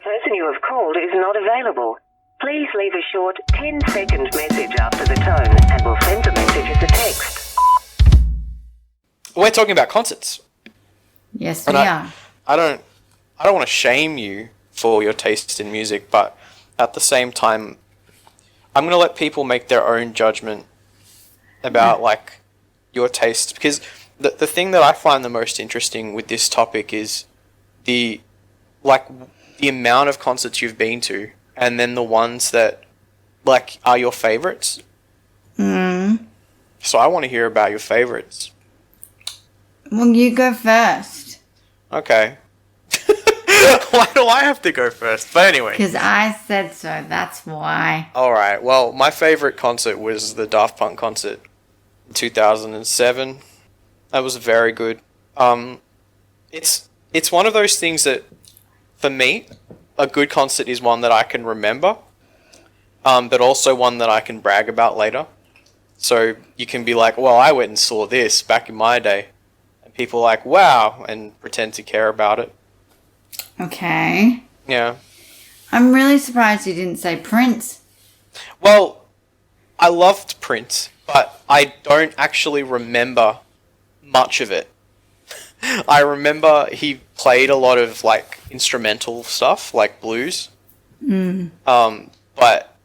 person you have called is not available. Please leave a short 10-second message after the tone and we'll send the message as a text. We're talking about concerts. Yes, we are. I don't want to shame you for your taste in music, but at the same time, I'm going to let people make their own judgment about like your taste, because the thing that I find the most interesting with this topic is the amount of concerts you've been to, and then the ones that like are your favorites. So I want to hear about your favorites. Well, you go first. Okay. Why do I have to go first? But anyway. Because I said so, that's why. Alright, well, my favourite concert was the Daft Punk concert in 2007. That was very good. It's one of those things that, for me, a good concert is one that I can remember, but also one that I can brag about later. So you can be like, well, I went and saw this back in my day. And people are like, wow, and pretend to care about it. Okay. Yeah. I'm really surprised you didn't say Prince. Well, I loved Prince, but I don't actually remember much of it. I remember he played a lot of like instrumental stuff, like blues. But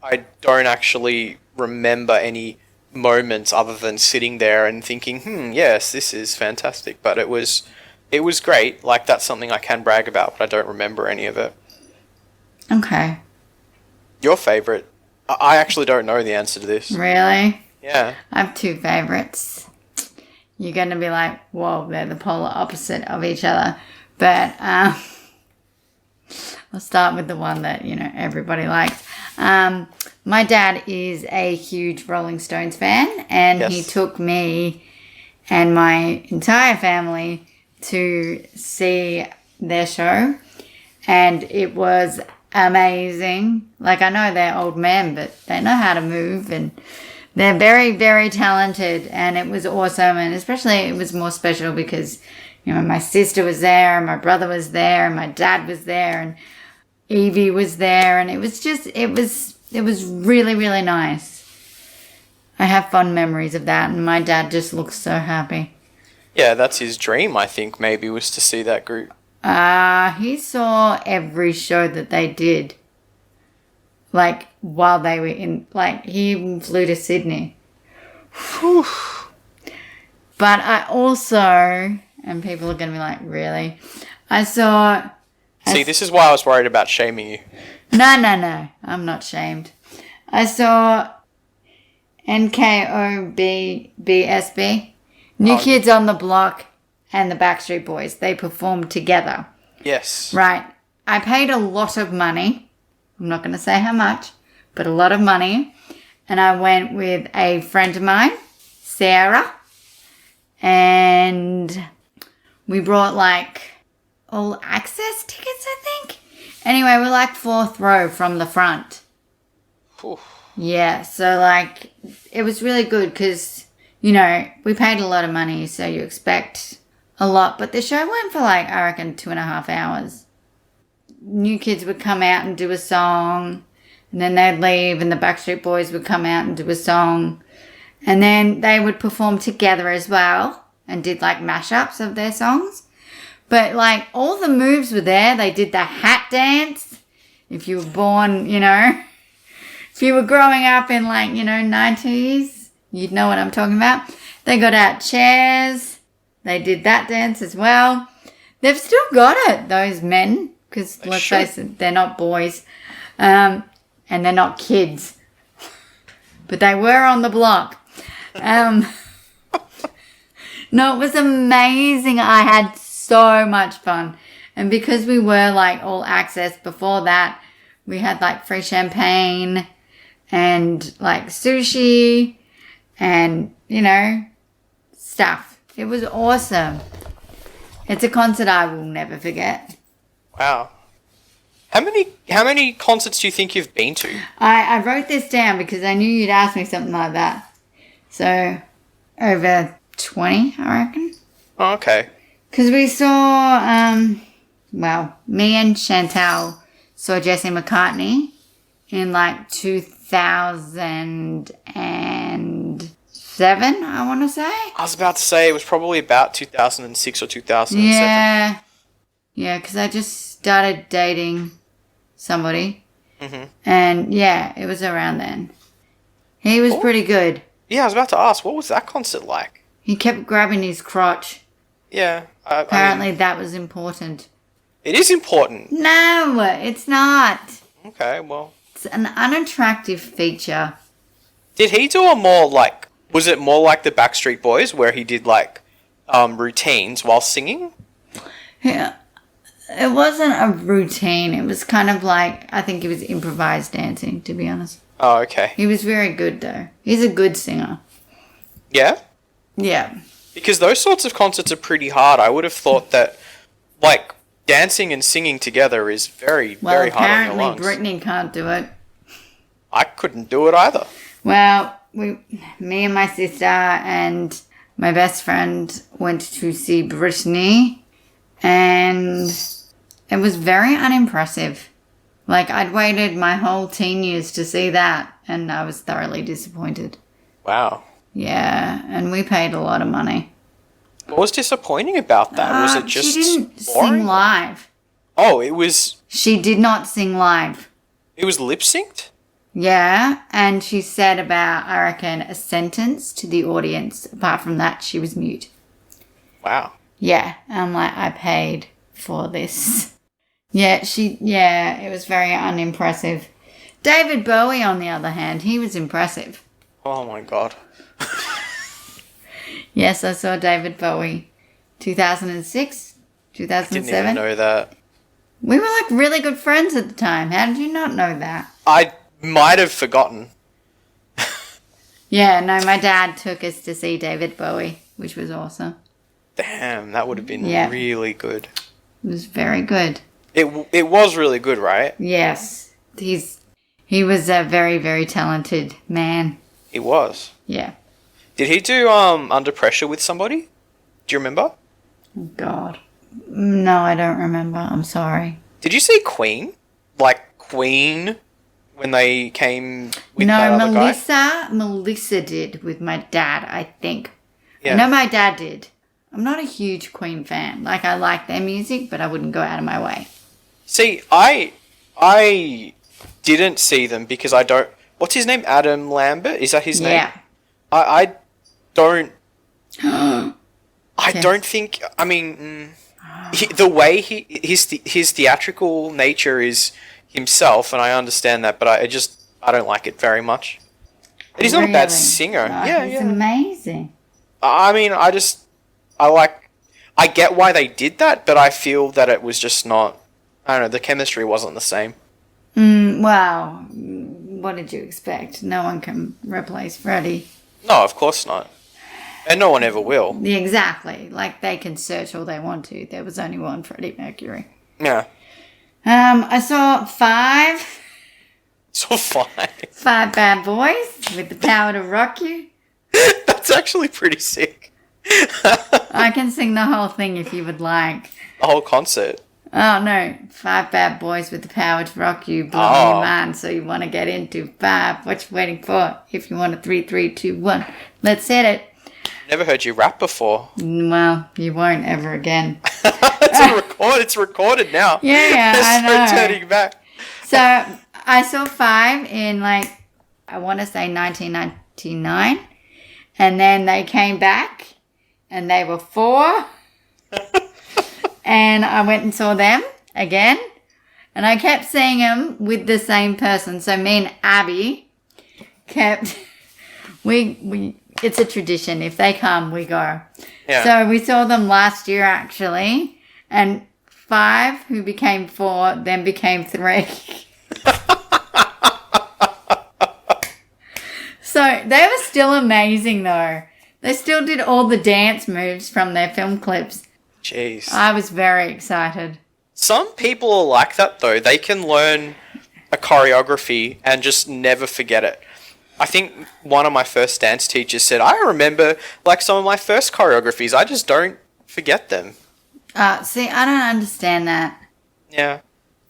I don't actually remember any moments other than sitting there and thinking, yes, this is fantastic. But it was great. Like, that's something I can brag about, but I don't remember any of it. Okay. Your favourite? I actually don't know the answer to this. Really? Yeah. I have two favourites. You're going to be like, whoa, they're the polar opposite of each other. But I'll start with the one that, everybody likes. My dad is a huge Rolling Stones fan, and He took me and my entire family to see their show, and it was amazing. Like, I know they're old men, but they know how to move, and they're very, very talented, and it was awesome. And especially it was more special because, my sister was there, and my brother was there, and my dad was there, and Evie was there, and it was really, really nice. I have fond memories of that, and my dad just looks so happy. Yeah, that's his dream, I think, maybe, was to see that group. He saw every show that they did. Like, while they were in... Like, he even flew to Sydney. Whew. But I also... And people are going to be like, really? I saw... See, this is why I was worried about shaming you. No. I'm not shamed. I saw NKOBSB. New Kids on the Block and the Backstreet Boys. They performed together. Yes. Right. I paid a lot of money. I'm not going to say how much, but a lot of money. And I went with a friend of mine, Sarah. And we brought like all access tickets, I think. Anyway, we're like 4th row from the front. Oof. Yeah. So like, it was really good because... we paid a lot of money, so you expect a lot. But the show went for like, I reckon, 2.5 hours. New Kids would come out and do a song, and then they'd leave, and the Backstreet Boys would come out and do a song. And then they would perform together as well, and did like mashups of their songs. But like, all the moves were there. They did the hat dance. If you were born, if you were growing up in like, 90s. You'd know what I'm talking about. They got out chairs. They did that dance as well. They've still got it, those men. Because let's face it, they're not boys. And they're not kids. But they were on the block. No, it was amazing. I had so much fun. And because we were like all access before that, we had like free champagne and like sushi. And, stuff. It was awesome. It's a concert I will never forget. Wow. How many concerts do you think you've been to? I wrote this down because I knew you'd ask me something like that. So, over 20, I reckon. Oh, okay. Because we saw, me and Chantal saw Jesse McCartney in like 2007, I want to say. I was about to say it was probably about 2006 or 2007. Yeah. Yeah, because I just started dating somebody. Mm-hmm. And yeah, it was around then. He was pretty good. Yeah, I was about to ask, what was that concert like? He kept grabbing his crotch. Yeah. Apparently that was important. It is important. No, it's not. Okay, well. It's an unattractive feature. Did he do a more like... Was it more like the Backstreet Boys where he did like routines while singing? Yeah. It wasn't a routine. It was kind of like, I think it was improvised dancing, to be honest. Oh, okay. He was very good, though. He's a good singer. Yeah? Yeah. Because those sorts of concerts are pretty hard. I would have thought that, like, dancing and singing together is very hard on your lungs. Well, apparently Brittany can't do it. I couldn't do it either. Well, me and my sister and my best friend went to see Brittany, and it was very unimpressive. Like, I'd waited my whole teen years to see that, and I was thoroughly disappointed. Wow. Yeah, and we paid a lot of money. What was disappointing about that? Was it just She didn't boring? sing live. Oh, it was... She did not sing live. It was lip-synced? Yeah, and she said about, I reckon, a sentence to the audience. Apart from that, she was mute. Wow. Yeah, I'm like, I paid for this. Yeah, it was very unimpressive. David Bowie, on the other hand, he was impressive. Oh my god. Yes, I saw David Bowie. 2006? 2007? Didn't even know that. We were like really good friends at the time. How did you not know that? I might have forgotten. Yeah, no, my dad took us to see David Bowie, which was awesome. Damn, that would have been really good. It was very good. It was really good, right? Yes. He was a very, very talented man. It was. Yeah. Did he do Under Pressure with somebody? Do you remember? Oh, God. No, I don't remember. I'm sorry. Did you see Queen? Like Queen when they came with that other guy? Melissa did with my dad, I think. Yeah. I know my dad did. I'm not a huge Queen fan. Like, I like their music, but I wouldn't go out of my way. See, I didn't see them because I don't... What's his name? Adam Lambert? Is that his name? Yeah. I don't... I don't think... I mean... the way his theatrical nature is himself, and I understand that, but I don't like it very much. And he's not a bad singer. Oh, he's amazing. I mean, I get why they did that, but I feel that it was just not... I don't know, the chemistry wasn't the same. Well, what did you expect? No one can replace Freddie. No, of course not. And no one ever will. Yeah, exactly. Like, they can search all they want to. There was only one Freddie Mercury. Yeah. I saw 5. So 5. 5 bad boys with the power to rock you. That's actually pretty sick. I can sing the whole thing if you would like. The whole concert. Oh, no. 5 bad boys with the power to rock you. Blow your mind, so you want to get into 5. What you waiting for? If you want a 3, 3, 2, 1. Let's hit it. Never heard you rap before. Well, you won't ever again. It's recorded now. Yeah, I know. There's no turning back. So, I saw 5 in, like, I want to say 1999. And then they came back, and they were 4. And I went and saw them again. And I kept seeing them with the same person. So me and Abby kept... It's a tradition. If they come, we go. Yeah. So we saw them last year, actually. And 5, who became 4, then became 3. So they were still amazing, though. They still did all the dance moves from their film clips. Jeez. I was very excited. Some people are like that, though. They can learn a choreography and just never forget it. I think one of my first dance teachers said, I remember, like, some of my first choreographies. I just don't forget them. See, I don't understand that. Yeah.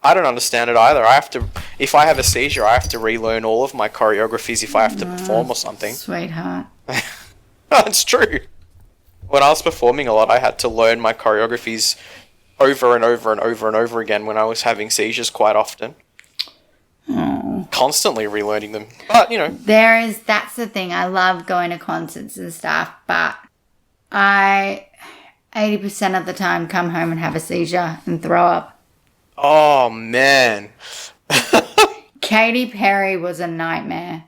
I don't understand it either. If I have a seizure, I have to relearn all of my choreographies if I have to perform or something. Sweetheart. It's true. When I was performing a lot, I had to learn my choreographies over and over and over and over again when I was having seizures quite often. Oh. Constantly relearning them. But, That's the thing. I love going to concerts and stuff, but I 80% of the time come home and have a seizure and throw up. Oh, man. Katy Perry was a nightmare.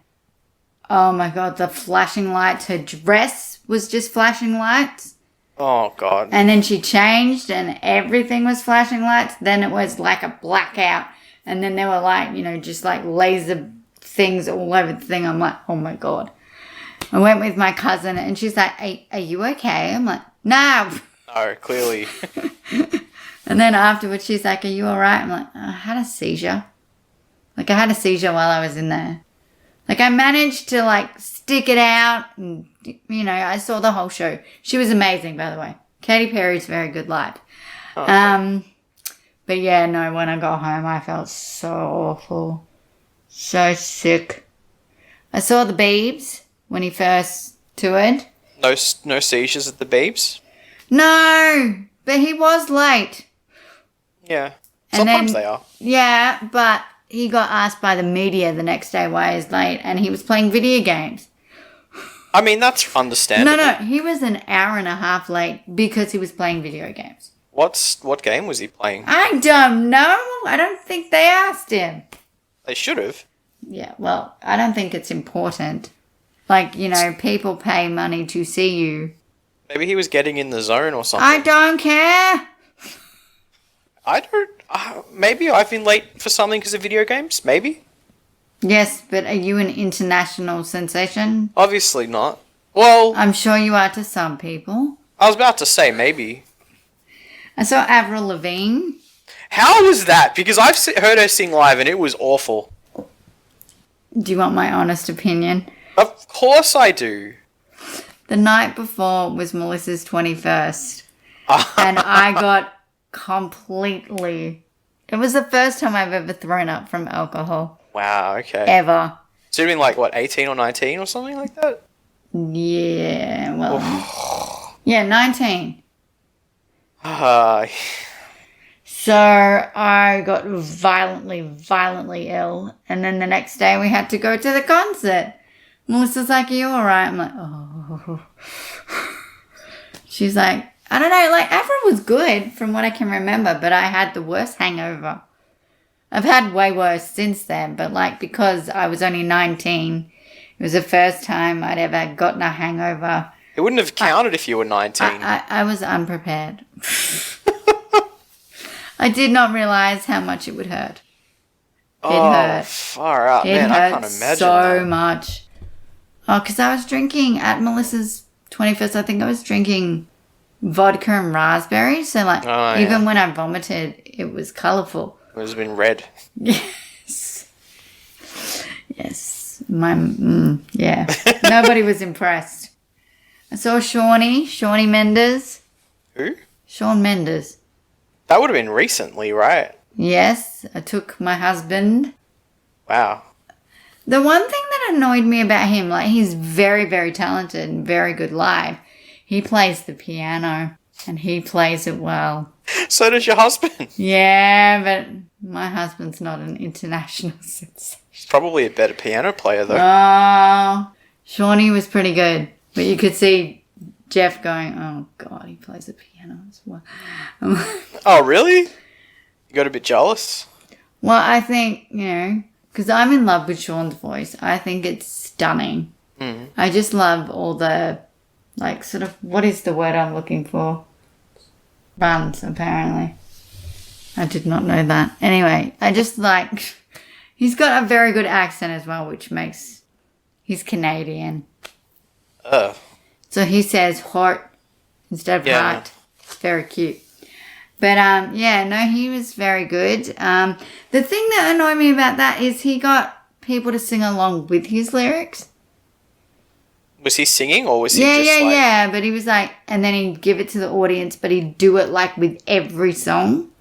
Oh my God, the flashing lights. Her dress was just flashing lights. Oh, God. And then she changed and everything was flashing lights. Then it was like a blackout. And then there were like, just like laser things all over the thing. I'm like, oh my God. I went with my cousin and she's like, are you okay? I'm like, no. No, clearly. And then afterwards she's like, are you all right? I'm like, I had a seizure. Like I had a seizure while I was in there. Like I managed to like stick it out and, I saw the whole show. She was amazing, by the way. Katy Perry's very good live. Okay. But yeah, no, when I got home, I felt so awful. So sick. I saw the Biebs when he first toured. No seizures at the Biebs? No, but he was late. Yeah. And Sometimes then, they are. Yeah, but he got asked by the media the next day why he's late, and he was playing video games. I mean, that's understandable. No, he was an hour and a half late because he was playing video games. What game was he playing? I don't know. I don't think they asked him. They should have. Yeah, well, I don't think it's important. Like, people pay money to see you. Maybe he was getting in the zone or something. I don't care. I don't... maybe I've been late for something because of video games. Maybe. Yes, but are you an international sensation? Obviously not. Well... I'm sure you are to some people. I was about to say maybe. I saw Avril Lavigne. How was that? Because I've heard her sing live and it was awful. Do you want my honest opinion? Of course I do. The night before was Melissa's 21st. And I got completely... It was the first time I've ever thrown up from alcohol. Wow, okay. Ever. So you've been like, 18 or 19 or something like that? Yeah, well... yeah, 19. So I got violently ill. And then the next day we had to go to the concert. Melissa's like, are you alright? I'm like, oh. She's like, I don't know, like Avril was good from what I can remember, but I had the worst hangover. I've had way worse since then, but like because I was only 19, it was the first time I'd ever gotten a hangover. It wouldn't have counted if you were 19. I was unprepared. I did not realize how much it would hurt. It hurt. Far out, It man. hurt I can't imagine so that. much. Oh, because I was drinking at Melissa's 21st. I think I was drinking vodka and raspberry. So like, even when I vomited, it was colourful. It would have been red. Yes. Yes. Yeah. Nobody was impressed. I saw Shawnee Mendes. Who? Shawn Mendes. That would have been recently, right? Yes, I took my husband. Wow. The one thing that annoyed me about him, like he's very, very talented and very good live. He plays the piano and he plays it well. So does your husband. Yeah, but my husband's not an international sensation. He's probably a better piano player though. Oh, Shawnee was pretty good. But you could see Jeff going, oh God, he plays the piano as well. Oh, really? You got a bit jealous? Well, I think, because I'm in love with Sean's voice. I think it's stunning. Mm. I just love all the, like, sort of, what is the word I'm looking for? Runs, apparently. I did not know that. Anyway, I just like, he's got a very good accent as well, which makes, he's Canadian. So he says heart instead of heart. Very cute. But, he was very good. The thing that annoyed me about that is he got people to sing along with his lyrics. Was he singing or was he Yeah, but he was like, and then he'd give it to the audience, but he'd do it like with every song.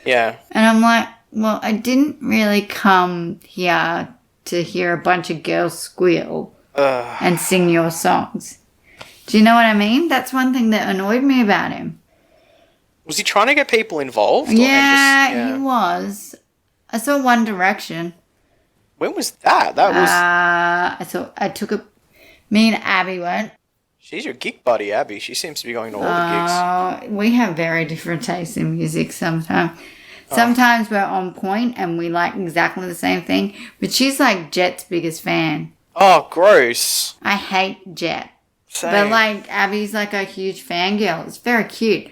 Yeah. And I'm like, Well, I didn't really come here to hear a bunch of girls squeal and sing your songs. Do you know what I mean? That's one thing that annoyed me about him. Was he trying to get people involved? Yeah, he was. I saw One Direction. When was that? I took a... Me and Abby went. She's your geek buddy, Abby. She seems to be going to all the gigs. We have very different tastes in music sometimes. Sometimes we're on point and we like exactly the same thing. But she's like Jet's biggest fan. Oh, gross. I hate Jet. Same. But like Abby's like a huge fangirl. It's very cute.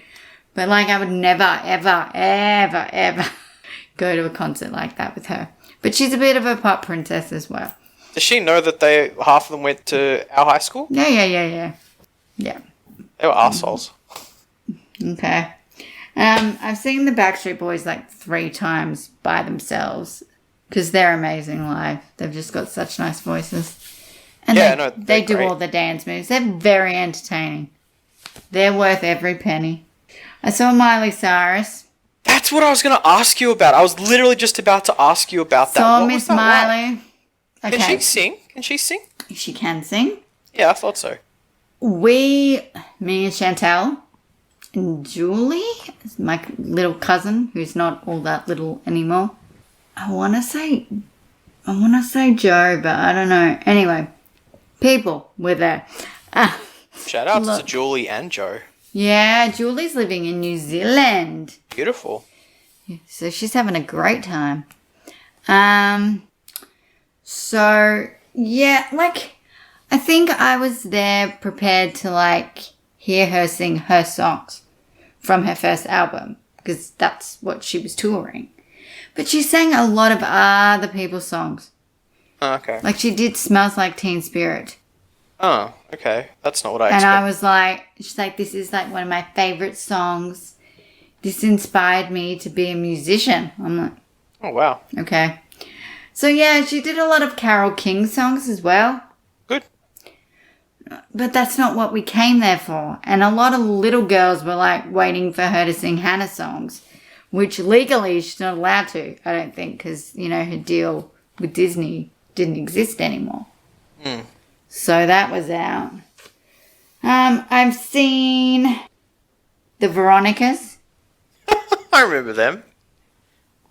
But like I would never, ever, ever, ever go to a concert like that with her. But she's a bit of a pop princess as well. Does she know that half of them went to our high school? Yeah. They were arseholes. Okay. I've seen the Backstreet Boys like 3 times by themselves because they're amazing live. They've just got such nice voices. And they do all the dance moves. They're very entertaining. They're worth every penny. I saw Miley Cyrus. That's what I was going to ask you about. I was literally just about to ask you about that. Saw Miss Miley. Like? Okay. Can she sing? She can sing. Yeah, I thought so. Me and Chantel and Julie, my little cousin, who's not all that little anymore. I want to say Joe, but I don't know. Anyway, people were there. Shout out to Julie and Joe. Yeah, Julie's living in New Zealand. Beautiful. So she's having a great time. So, yeah, like, I think I was there prepared to, like, hear her sing her songs from her first album, because that's what she was touring. But she sang a lot of other people's songs. Oh, okay. Like, she did Smells Like Teen Spirit. Oh, okay. That's not what I expected. And I was like, she's like, this is, like, one of my favorite songs. This inspired me to be a musician. I'm like, oh, wow. Okay. So, yeah, she did a lot of Carole King songs as well. Good. But that's not what we came there for. And a lot of little girls were, like, waiting for her to sing Hannah songs, which legally she's not allowed to, I don't think, because, you know, her deal with Disney didn't exist anymore. So that was out. I've seen the Veronicas. I remember them.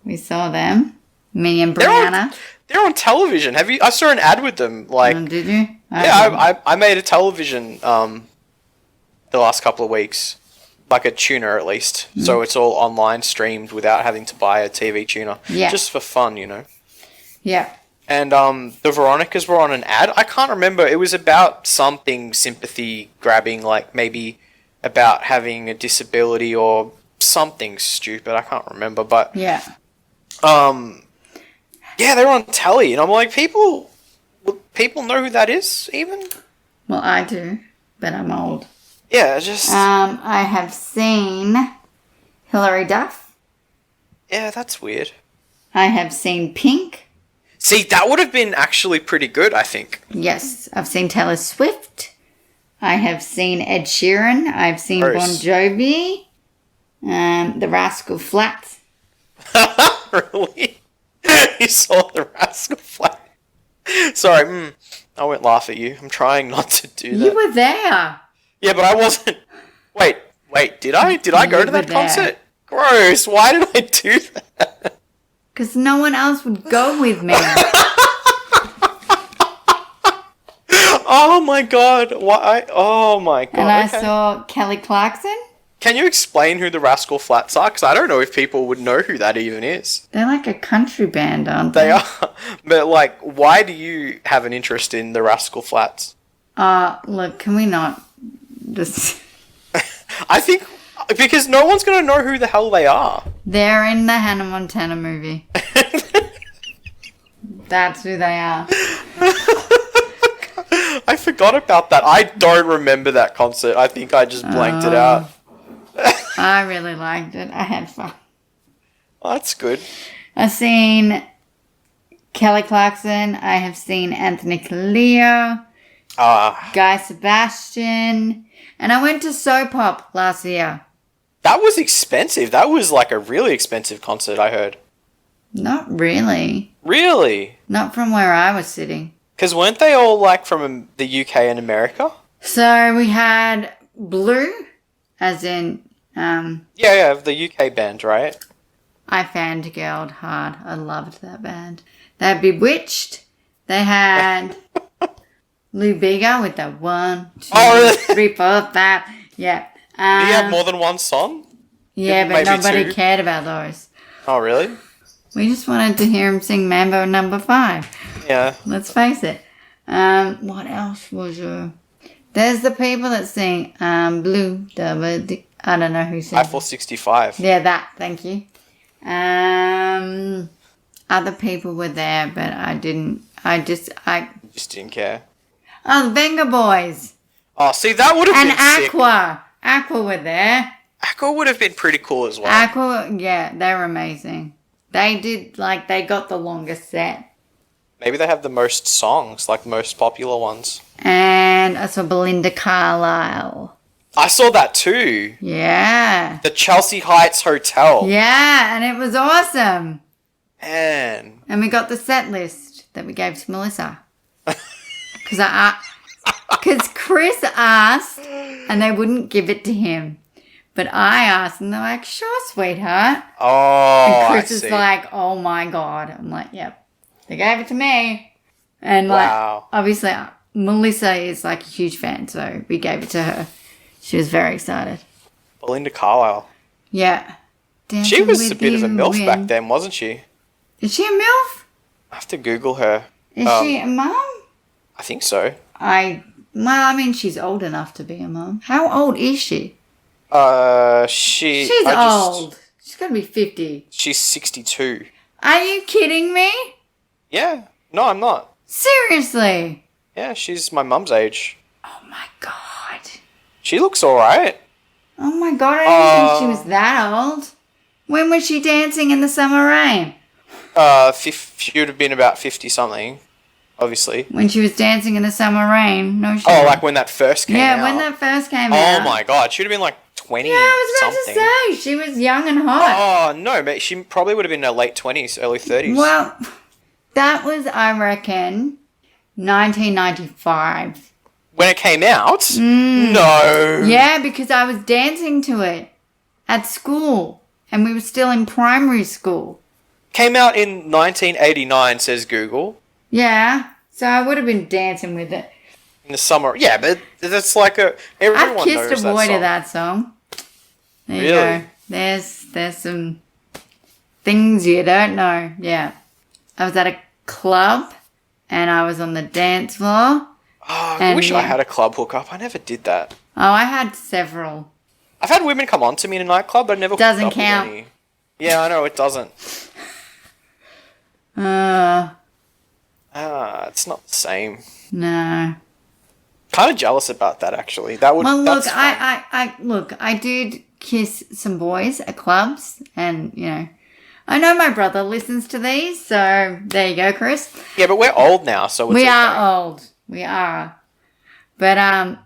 We saw them. Me and Brianna. They're on television. I saw an ad with them. Like, did you? I made a television the last couple of weeks. Like a tuner, at least. So it's all online streamed without having to buy a TV tuner. Yeah. Just for fun, you know. Yeah. And the Veronicas were on an ad. I can't remember. It was about something sympathy grabbing, like maybe about having a disability or something stupid. I can't remember. But yeah. Yeah, they're on telly, and I'm like, people know who that is, even? Well, I do, but I'm old. Yeah, just... I have seen Hilary Duff. Yeah, that's weird. I have seen Pink. See, that would have been actually pretty good, I think. Yes, I've seen Taylor Swift. I have seen Ed Sheeran. I've seen Bon Jovi. The Rascal Flatts. Really? You saw the Rascal Flatts? Sorry, I won't laugh at you. I'm trying not to do that. You were there. Yeah, but I wasn't... Wait, did I? Did I go to that concert? Gross, why did I do that? Because no one else would go with me. Oh my god, why? Oh my god. And I saw Kelly Clarkson. Can you explain who the Rascal Flatts are? Because I don't know if people would know who that even is. They're like a country band, aren't they? They are. But, like, why do you have an interest in the Rascal Flatts? Look, can we not just... I think... Because no one's going to know who the hell they are. They're in the Hannah Montana movie. That's who they are. I forgot about that. I don't remember that concert. I think I just blanked it out. I really liked it. I had fun. Oh, that's good. I've seen Kelly Clarkson. I have seen Anthony Calio. Guy Sebastian. And I went to So Pop last year. That was expensive. That was like a really expensive concert, I heard. Not really. Really? Not from where I was sitting. Because weren't they all, like, from the UK and America? So we had Blue, as in, Yeah, the UK band, right? I fangirled hard. I loved that band. They had Bewitched. They had Lou Bega with the 1, 2, 3, 4, 5. Yeah. Did he have more than one song? Yeah, but Maybe nobody 2? cared about those. Oh, really? We just wanted to hear him sing Mambo Number 5. Yeah. Let's face it. What else was there? There's the people that sing Blue. I don't know who sings. Eiffel 65. Yeah, that. Thank you. Other people were there, but I didn't. Just didn't care. Oh, the Venga Boys. Oh, see, that would have And been sick. Aqua. Aqua were there. Aqua would have been pretty cool as well. Aqua, yeah, they were amazing. They did, they got the longest set. Maybe they have the most songs, like the most popular ones. And I saw Belinda Carlisle. I saw that too. Yeah. The Chelsea Heights Hotel. Yeah, and it was awesome. Man. And we got the set list that we gave to Melissa. Because Chris asked, and they wouldn't give it to him. But I asked, and they're like, sure, sweetheart. Oh, And Chris I is see. like, oh my God. I'm like, yep. They gave it to me. And Wow. obviously, Melissa is like a huge fan, so we gave it to her. She was very excited. Belinda Carlisle. Yeah. She Dancing was with a bit of a you MILF in- back then, wasn't she? Is she a MILF? I have to Google her. Is she a mum? I think so. She's old enough to be a mum. How old is she? She's Old. She's got to be 50. She's 62. Are you kidding me? Yeah. No, I'm not. Seriously? Yeah, she's my mum's age. Oh my God. She looks alright. Oh my God, I didn't think she was that old. When was she dancing in the summer rain? She would have been about 50-something, obviously. When she was dancing in the summer rain? No, she Oh, wasn't. like when that first came out? Yeah, when that first came out. Oh my God, she would have been like 20 Yeah, I was about something. to say, she was young and hot. Oh, no, but she probably would have been in her late 20s, early 30s. Well, that was, I reckon, 1995. When it came out? No. Yeah, because I was dancing to it at school, and we were still in primary school. Came out in 1989, says Google. Yeah, so I would have been dancing with it. In the summer. Yeah, but that's like everyone I've kissed knows a boy that to that song. There you Really? go. There's some things you don't know. Yeah. I was at a club, and I was on the dance floor. Oh, I And wish I yeah. had a club hookup. I never did that. Oh, I had several. I've had women come on to me in a nightclub, but I never hooked Doesn't up with count. any. Yeah, I know, it doesn't. It's not the same. No. Kind of jealous about that, actually. That would. Well, look, that's fun. I did kiss some boys at clubs, and I know my brother listens to these, so there you go, Chris. Yeah, but we're old now, so it's We okay. are old. We are. But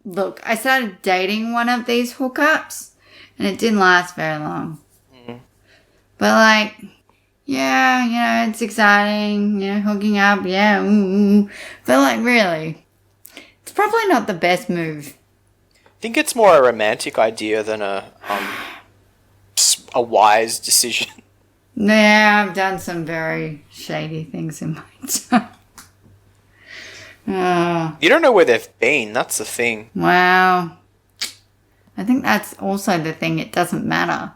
look, I started dating one of these hookups, and it didn't last very long. But yeah, it's exciting, hooking up, yeah, ooh. But really, it's probably not the best move. I think it's more a romantic idea than a wise decision. Yeah, I've done some very shady things in my time. Oh, You don't know where they've been. That's the thing. wow. I think that's also the thing. It doesn't matter.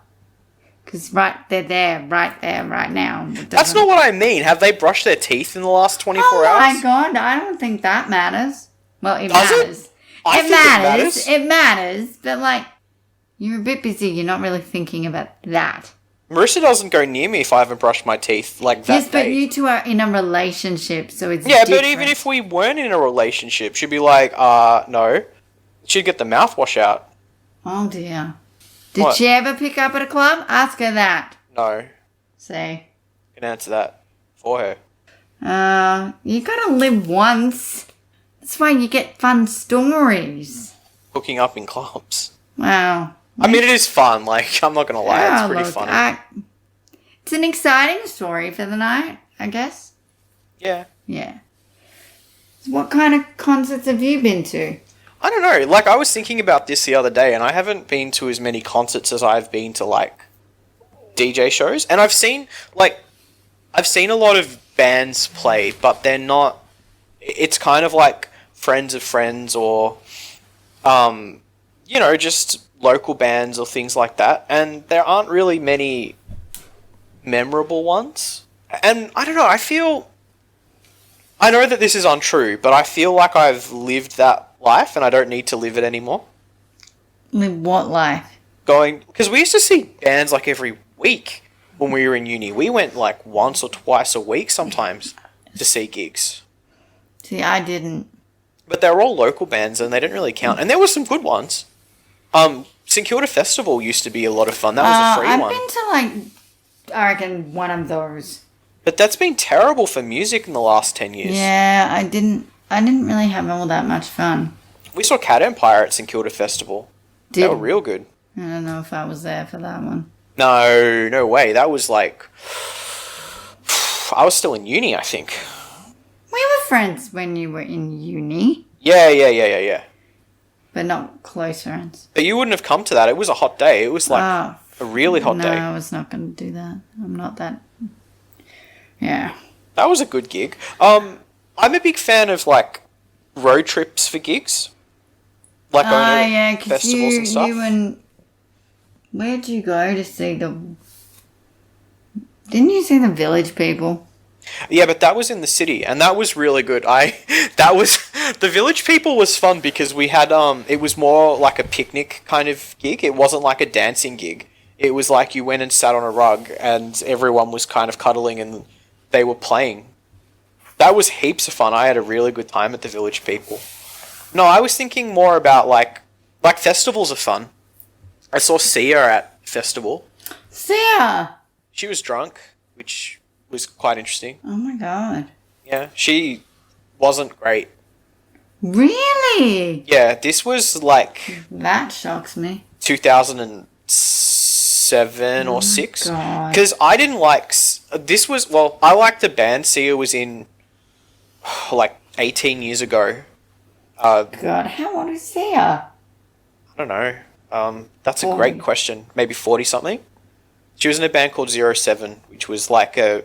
Because they're there, right now. That's not what I mean. Have they brushed their teeth in the last 24 Oh hours? my God, I don't think that matters. Well, it Does it? matters. I It think matters. It matters. But you're a bit busy. You're not really thinking about that. Marissa doesn't go near me if I haven't brushed my teeth that Yes, but day. you two are in a relationship, so it's Yeah, different. but even if we weren't in a relationship, she'd be like, no. She'd get the mouthwash out. Oh dear. Did What? she ever pick up at a club? Ask her that. No. See. Can answer that for her. You gotta live once. That's why you get fun stories. Hooking up in clubs. Wow. I mean, it is fun. I'm not going to lie. It's pretty look, funny. It's an exciting story for the night, I guess. Yeah. Yeah. What kind of concerts have you been to? I don't know. Like, I was thinking about this the other day, and I haven't been to as many concerts as I've been to, like, DJ shows. And I've seen a lot of bands play, but they're not... It's kind of like friends of friends or, just local bands or things like that. And there aren't really many memorable ones. And I don't know, I know that this is untrue, but I feel like I've lived that life and I don't need to live it anymore. Live what life? Because we used to see bands like every week when we were in uni. We went like once or twice a week sometimes to see gigs. See, I didn't. But they were all local bands and they didn't really count. And there were some good ones. St Kilda Festival used to be a lot of fun. That was a free one. I've been to like, I reckon one of those. But that's been terrible for music in the last 10 years. Yeah, I didn't really have all that much fun. We saw Cat Empire at St Kilda Festival. They were real good. I don't know if I was there for that one. No way. That was like... I was still in uni, I think. We were friends when you were in uni. Yeah. But not close friends. But you wouldn't have come to that. It was a hot day. It was like a really hot day. No, I was not going to do that. I'm not that... Yeah. That was a good gig. I'm a big fan of, like, road trips for gigs. Like, going to festivals and stuff. Where'd you go to see the... Didn't you see the Village People? Yeah, but that was in the city, and that was really good. The Village People was fun because we had, it was more like a picnic kind of gig. It wasn't like a dancing gig. It was like you went and sat on a rug, and everyone was kind of cuddling, and they were playing. That was heaps of fun. I had a really good time at the Village People. No, I was thinking more about, like festivals are fun. I saw Sia at festival. Sia! She was drunk, which was quite interesting. Oh my god. Yeah, she wasn't great. Really? Yeah, this was like... That shocks me. 2007 or 6. God. Because I didn't like... This was... Well, I liked the band Sia was in like 18 years ago. God, how old is Sia? I don't know. That's a great question. Maybe 40-something? She was in a band called 07, which was like a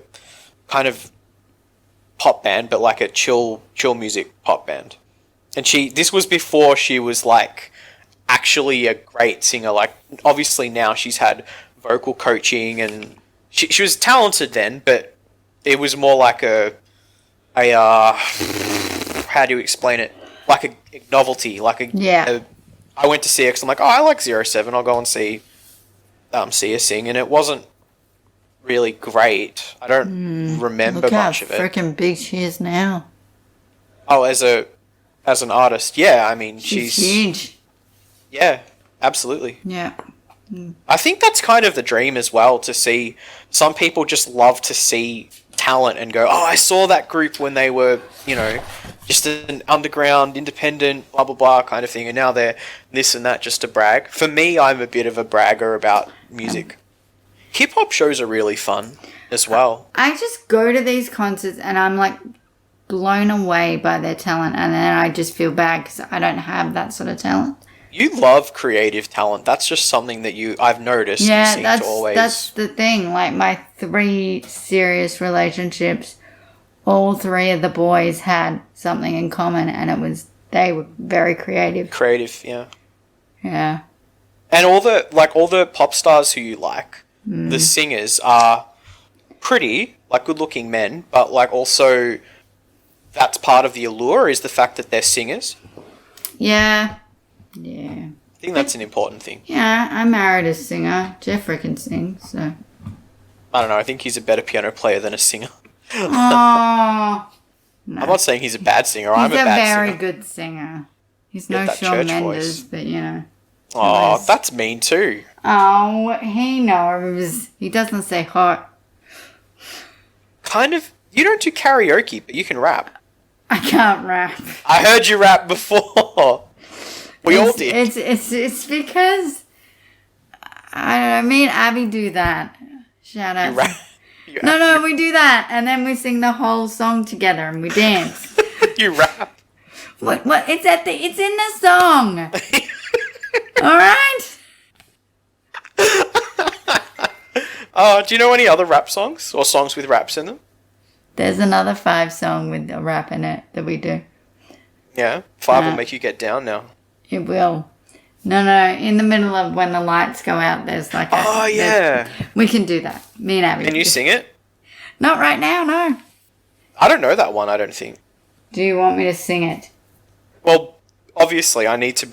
kind of pop band, but like a chill music pop band. And this was before she was like actually a great singer. Like, obviously now she's had vocal coaching and she was talented then, but it was more like a how do you explain it? Like a novelty, like I went to see her because I'm like, oh, I like 07. I'll go and see her sing, and it wasn't really great. I don't remember much of it. Look how freaking big she is now. Oh, as an artist, yeah. I mean, she's huge. Yeah, absolutely. Yeah. I think that's kind of the dream as well, to see... Some people just love to see talent and go, oh, I saw that group when they were, just an underground, independent, blah, blah, blah kind of thing, and now they're this and that just to brag. For me, I'm a bit of a bragger about music. Hip-hop shows are really fun as well. I just go to these concerts and I'm, like, blown away by their talent, and then I just feel bad because I don't have that sort of talent. You love creative talent. That's just something that I've noticed. Yeah, you seem to always... that's the thing. Like, my 3 serious relationships, all 3 of the boys had something in common, and they were very creative. Creative, yeah. Yeah. And all the pop stars who you like, the singers are pretty, like good-looking men, but like also that's part of the allure, is the fact that they're singers. Yeah. Yeah. I think that's an important thing. Yeah, I married a singer. Jeffrey can sing, so... I don't know, I think he's a better piano player than a singer. Oh. No. I'm not saying he's a bad singer. I'm a bad singer. He's a very good singer. He's no Shawn Mendes, but Oh, that's mean too. Oh, he knows. He doesn't say hot. Kind of. You don't do karaoke, but you can rap. I can't rap. I heard you rap before. We all did. It's because I don't know, me and Abby do that. Shout out. No, we do that, and then we sing the whole song together, and we dance. You rap. What? It's in the song. All right. Do you know any other rap songs or songs with raps in them? There's another 5 song with a rap in it that we do. Yeah, 5 will make you get down now. It will. No, in the middle of when the lights go out, there's like a... Oh, yeah. We can do that. Me and Abby. Can you sing it? Not right now, no. I don't know that one, I don't think. Do you want me to sing it? Well, obviously I need to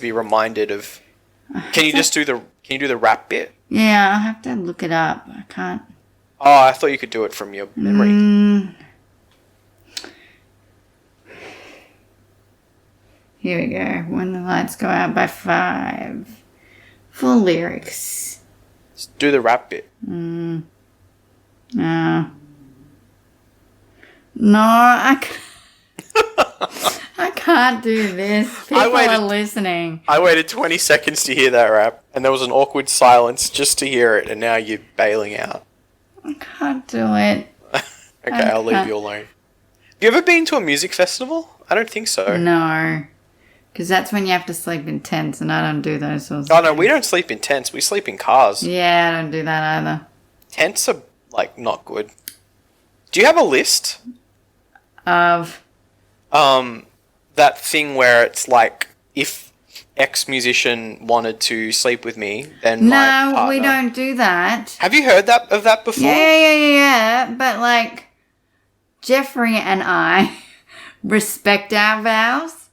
be reminded of... Can you do the rap bit? Yeah, I'll have to look it up. I can't... Oh, I thought you could do it from your memory. Here we go. When the lights go out by 5. Full lyrics. Just do the rap bit. No. No, I can't do this. People are listening. I waited 20 seconds to hear that rap, and there was an awkward silence just to hear it, and now you're bailing out. I can't do it. Okay, I'll leave you alone. You ever been to a music festival? I don't think so. No. Because that's when you have to sleep in tents, and I don't do those sorts of Oh, no, things. we don't sleep in tents. We sleep in cars. Yeah, I don't do that either. Tents are, like, not good. Do you have a list? Of? That thing where it's like, if X musician wanted to sleep with me, then my No, partner... we don't do that. Have you heard of that before? Yeah. But, like, Jeffrey and I respect our vows.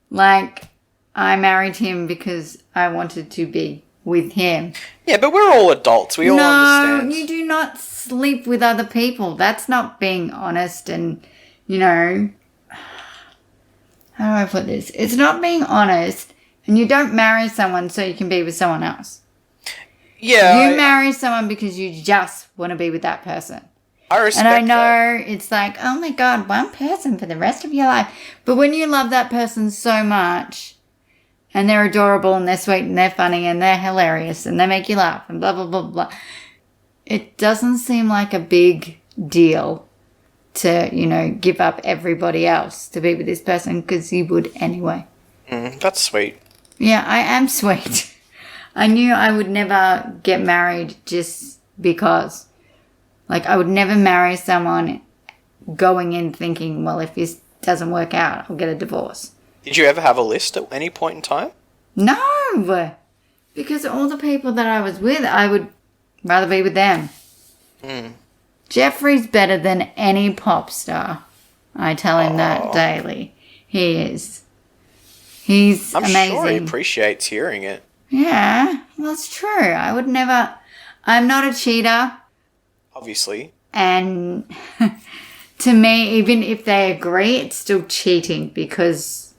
Like, I married him because I wanted to be with him. Yeah, but we're all adults. We all understand. No, you do not sleep with other people. That's not being honest and, you know... How do I put this? It's not being honest, and you don't marry someone so you can be with someone else. Yeah. You marry someone because you just want to be with that person. I respect And I know that. it's like, oh my God, one person for the rest of your life. But when you love that person so much, and they're adorable, and they're sweet, and they're funny, and they're hilarious, and they make you laugh, and blah, blah, blah, blah, it doesn't seem like a big deal to, you know, give up everybody else to be with this person, because you would anyway. That's sweet. Yeah, I am sweet. I knew I would never get married just because. Like, I would never marry someone going in thinking, well, if this doesn't work out, I'll get a divorce. Did you ever have a list at any point in time? No! Because all the people that I was with, I would rather be with them. Jeffrey's better than any pop star. I tell him that daily. He is. He's amazing. I'm sure he appreciates hearing it. Yeah, well, it's true. I would never... I'm not a cheater. Obviously. And to me, even if they agree, it's still cheating, because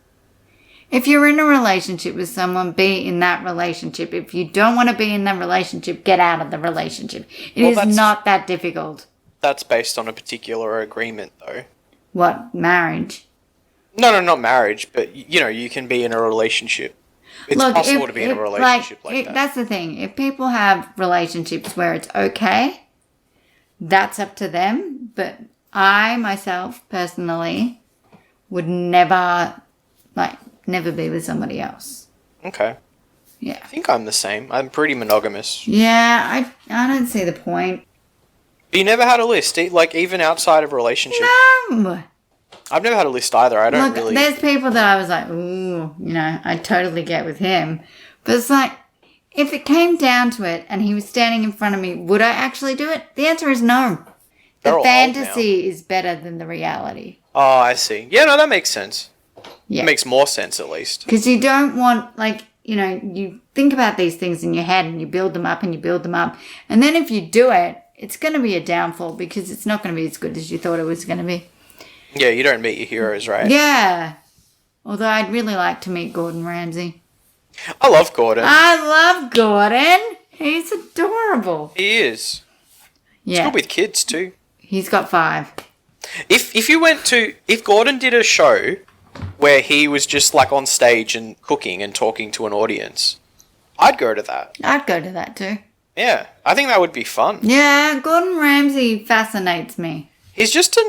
if you're in a relationship with someone, be in that relationship. If you don't want to be in that relationship, get out of the relationship. It is not that difficult. That's based on a particular agreement, though. What, marriage? No, not marriage, but, you know, you can be in a relationship. It's possible to be in a relationship like that. That's the thing. If people have relationships where it's okay, that's up to them. But I, myself, personally, would never be with somebody else. Okay. Yeah. I think I'm the same. I'm pretty monogamous. Yeah, I don't see the point. But you never had a list, like, even outside of a relationship? No! I've never had a list either. I don't really... There's people that I was like, ooh, you know, I totally get with him. But it's like, if it came down to it and he was standing in front of me, would I actually do it? The answer is no. The fantasy is better than the reality. Oh, I see. Yeah, no, that makes sense. Yeah. It makes more sense, at least. Because you don't want, like, you know, you think about these things in your head and you build them up and you build them up. And then if you do it, it's going to be a downfall, because it's not going to be as good as you thought it was going to be. Yeah, you don't meet your heroes, right? Yeah. Although I'd really like to meet Gordon Ramsay. I love Gordon. I love Gordon. He's adorable. He is. Yeah. He's good with kids, too. He's got 5. If Gordon did a show where he was just, like, on stage and cooking and talking to an audience, I'd go to that. I'd go to that too. Yeah, I think that would be fun. Yeah, Gordon Ramsay fascinates me. He's just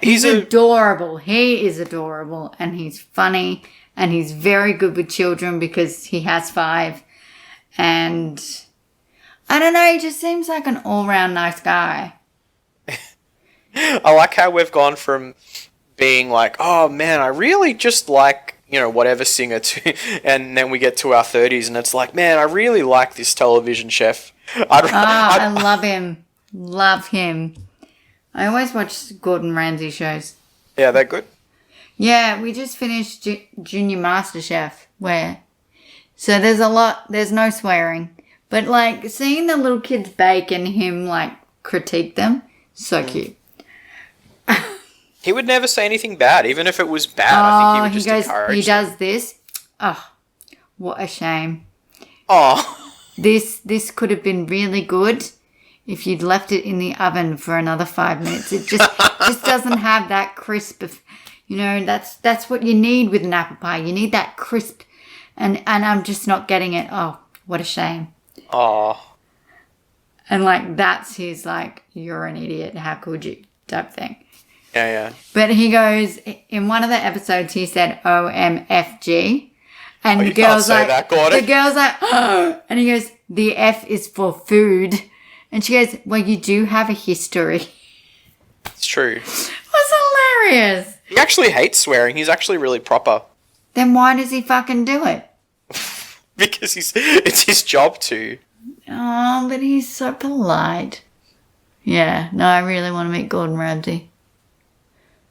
he's adorable. He is adorable, and he's funny, and he's very good with children because he has 5. And I don't know, he just seems like an all-round nice guy. I like how we've gone from being like, oh man, I really just like, whatever singer to, and then we get to our 30s and it's like, man, I really like this television chef. I love him. Love him. I always watch Gordon Ramsay shows. Yeah, they're good. Yeah, we just finished Junior MasterChef so there's no swearing. But like seeing the little kids bake and him like critique them, so cute. He would never say anything bad, even if it was bad. I think he would just encourage he does this. Oh, what a shame. Oh. This could have been really good if you'd left it in the oven for another 5 minutes. It just doesn't have that crisp of, that's what you need with an apple pie. You need that crisp, and I'm just not getting it. Oh, what a shame. Oh. And like that's his like, you're an idiot, how could you type thing. Yeah. But he goes, in one of the episodes, he said OMFG. And the girl's like, oh, and he goes, the F is for food. And she goes, well, you do have a history. It's true. It was hilarious. He actually hates swearing. He's actually really proper. Then why does he fucking do it? Because it's his job to. Oh, but he's so polite. Yeah, no, I really want to meet Gordon Ramsay.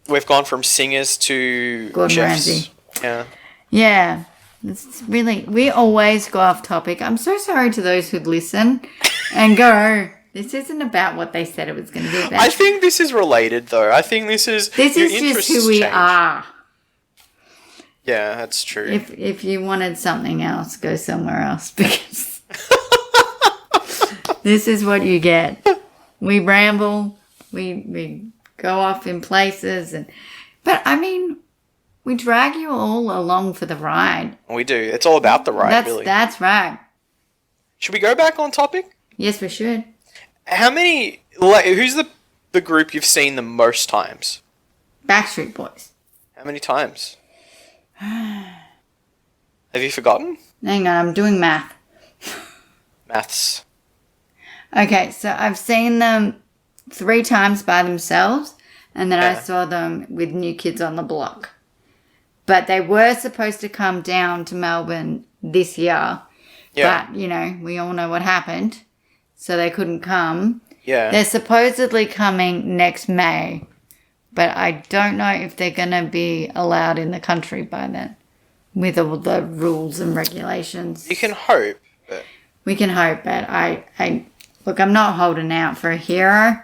We've gone from singers to Gordon chefs. Ramsay. Yeah. Yeah. It's really, we always go off topic. I'm so sorry to those who'd listen and go, this isn't about what they said it was going to be about. I think this is related, though. I think this is just who we are. Yeah, that's true. If you wanted something else, go somewhere else because this is what you get. We ramble. We go off in places, but I mean, we drag you all along for the ride. We do. It's all about the ride, really. That's right. Should we go back on topic? Yes, we should. How many? Who's the group you've seen the most times? Backstreet Boys. How many times? Have you forgotten? Hang on, I'm doing math. Maths. Okay, so I've seen them 3 times by themselves, and then I saw them with New Kids on the Block. But they were supposed to come down to Melbourne this year. Yeah. But, we all know what happened. So they couldn't come. Yeah. They're supposedly coming next May. But I don't know if they're going to be allowed in the country by then. With all the rules and regulations. You can hope. But... We can hope, but I look, I'm not holding out for a hero.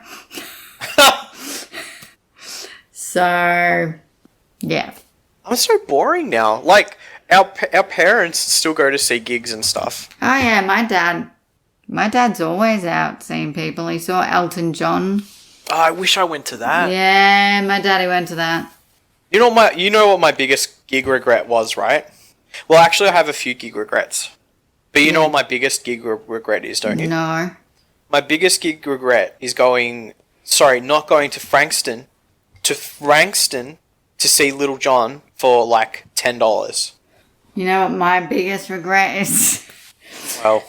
So, yeah. I'm so boring now. Like, our parents still go to see gigs and stuff. Oh, yeah, my dad's always out seeing people. He saw Elton John. Oh, I wish I went to that. Yeah, my daddy went to that. You know what my biggest gig regret was, right? Well, actually, I have a few gig regrets. But you know what my biggest gig regret is, don't you? No. My biggest gig regret is not going to Frankston to see Little John for like $10. You know what my biggest regret is? Well,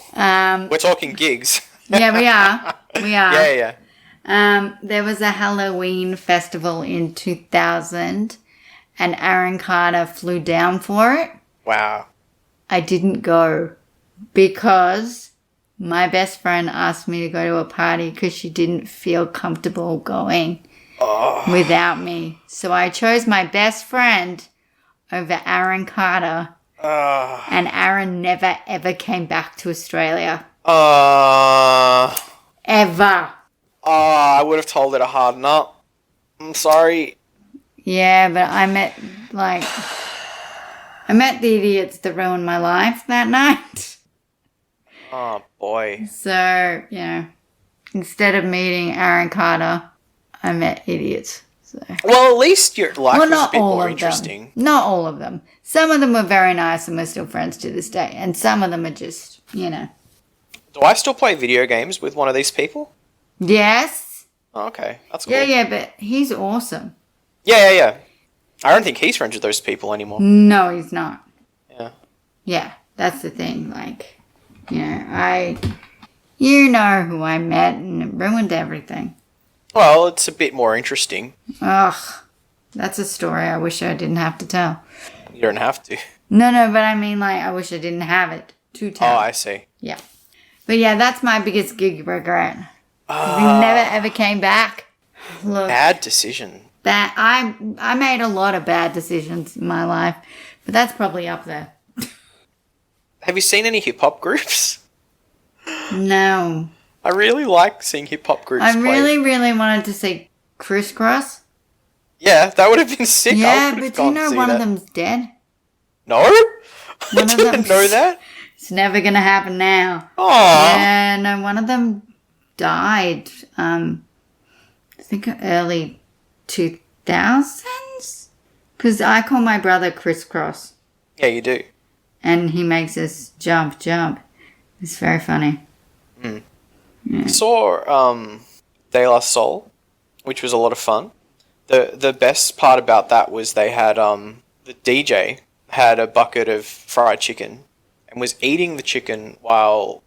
we're talking gigs. Yeah, we are. We are. Yeah. There was a Halloween festival in 2000 and Aaron Carter flew down for it. Wow. I didn't go because my best friend asked me to go to a party because she didn't feel comfortable going without me. So I chose my best friend over Aaron Carter. And Aaron never, ever came back to Australia. Ever. I would have told her to harden up. I'm sorry. Yeah, but I met the idiots that ruined my life that night. Oh, boy. So, instead of meeting Aaron Carter, I met idiots. So. Well, at least your life was a bit more interesting. Not all of them. Some of them were very nice and we're still friends to this day. And some of them are just, Don't Do I still play video games with one of these people? Yes. Oh, okay, that's cool. Yeah, but he's awesome. Yeah. I don't think he's friends with those people anymore. No, he's not. Yeah. Yeah, that's the thing. Like, you know who I met and it ruined everything. Well, it's a bit more interesting. Ugh, that's a story I wish I didn't have to tell. You don't have to. No, but I mean, like, I wish I didn't have it to tell. Oh, I see. Yeah. But yeah, that's my biggest gig regret. We never ever came back. Look, Bad decision. I made a lot of bad decisions in my life, but that's probably up there. Have you seen any hip hop groups? No. I really like seeing hip hop groups. I play. really wanted to see Crisscross. Yeah, that would have been sick. Yeah, but do you know one of them's dead? No? I didn't know that. It's never gonna happen now. Aww. Yeah, no, one of them died. I think early 2000s? Because I call my brother Crisscross. Yeah, you do. And he makes us jump. It's very funny. Mm. Yeah. I saw De La Soul, which was a lot of fun. The best part about that was they had the DJ had a bucket of fried chicken and was eating the chicken while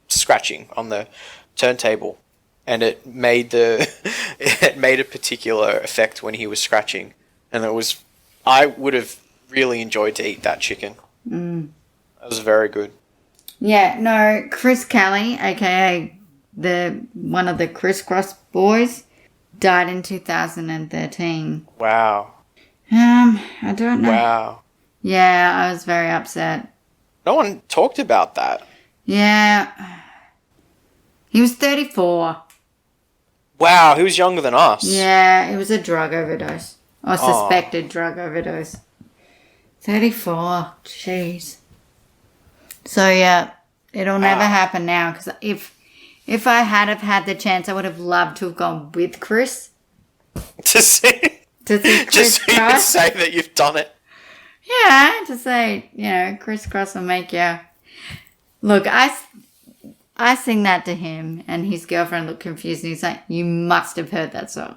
scratching on the turntable, and it made a particular effect when he was scratching, and I would have really enjoyed to eat that chicken. That was very good. Yeah, no, Chris Kelly, aka one of the Crisscross boys, died in 2013. Wow. I don't know. Wow. Yeah, I was very upset. No one talked about that. Yeah. He was 34. Wow, he was younger than us. Yeah, it was a drug overdose. Or suspected drug overdose. 34. Jeez. So, yeah, it'll never happen now. Because if I had the chance, I would have loved to have gone with Chris. To see Chris just so you can say that you've done it. Yeah, to say, Chris Cross will make you... Look, I sing that to him, and his girlfriend looked confused, and he's like, you must have heard that song.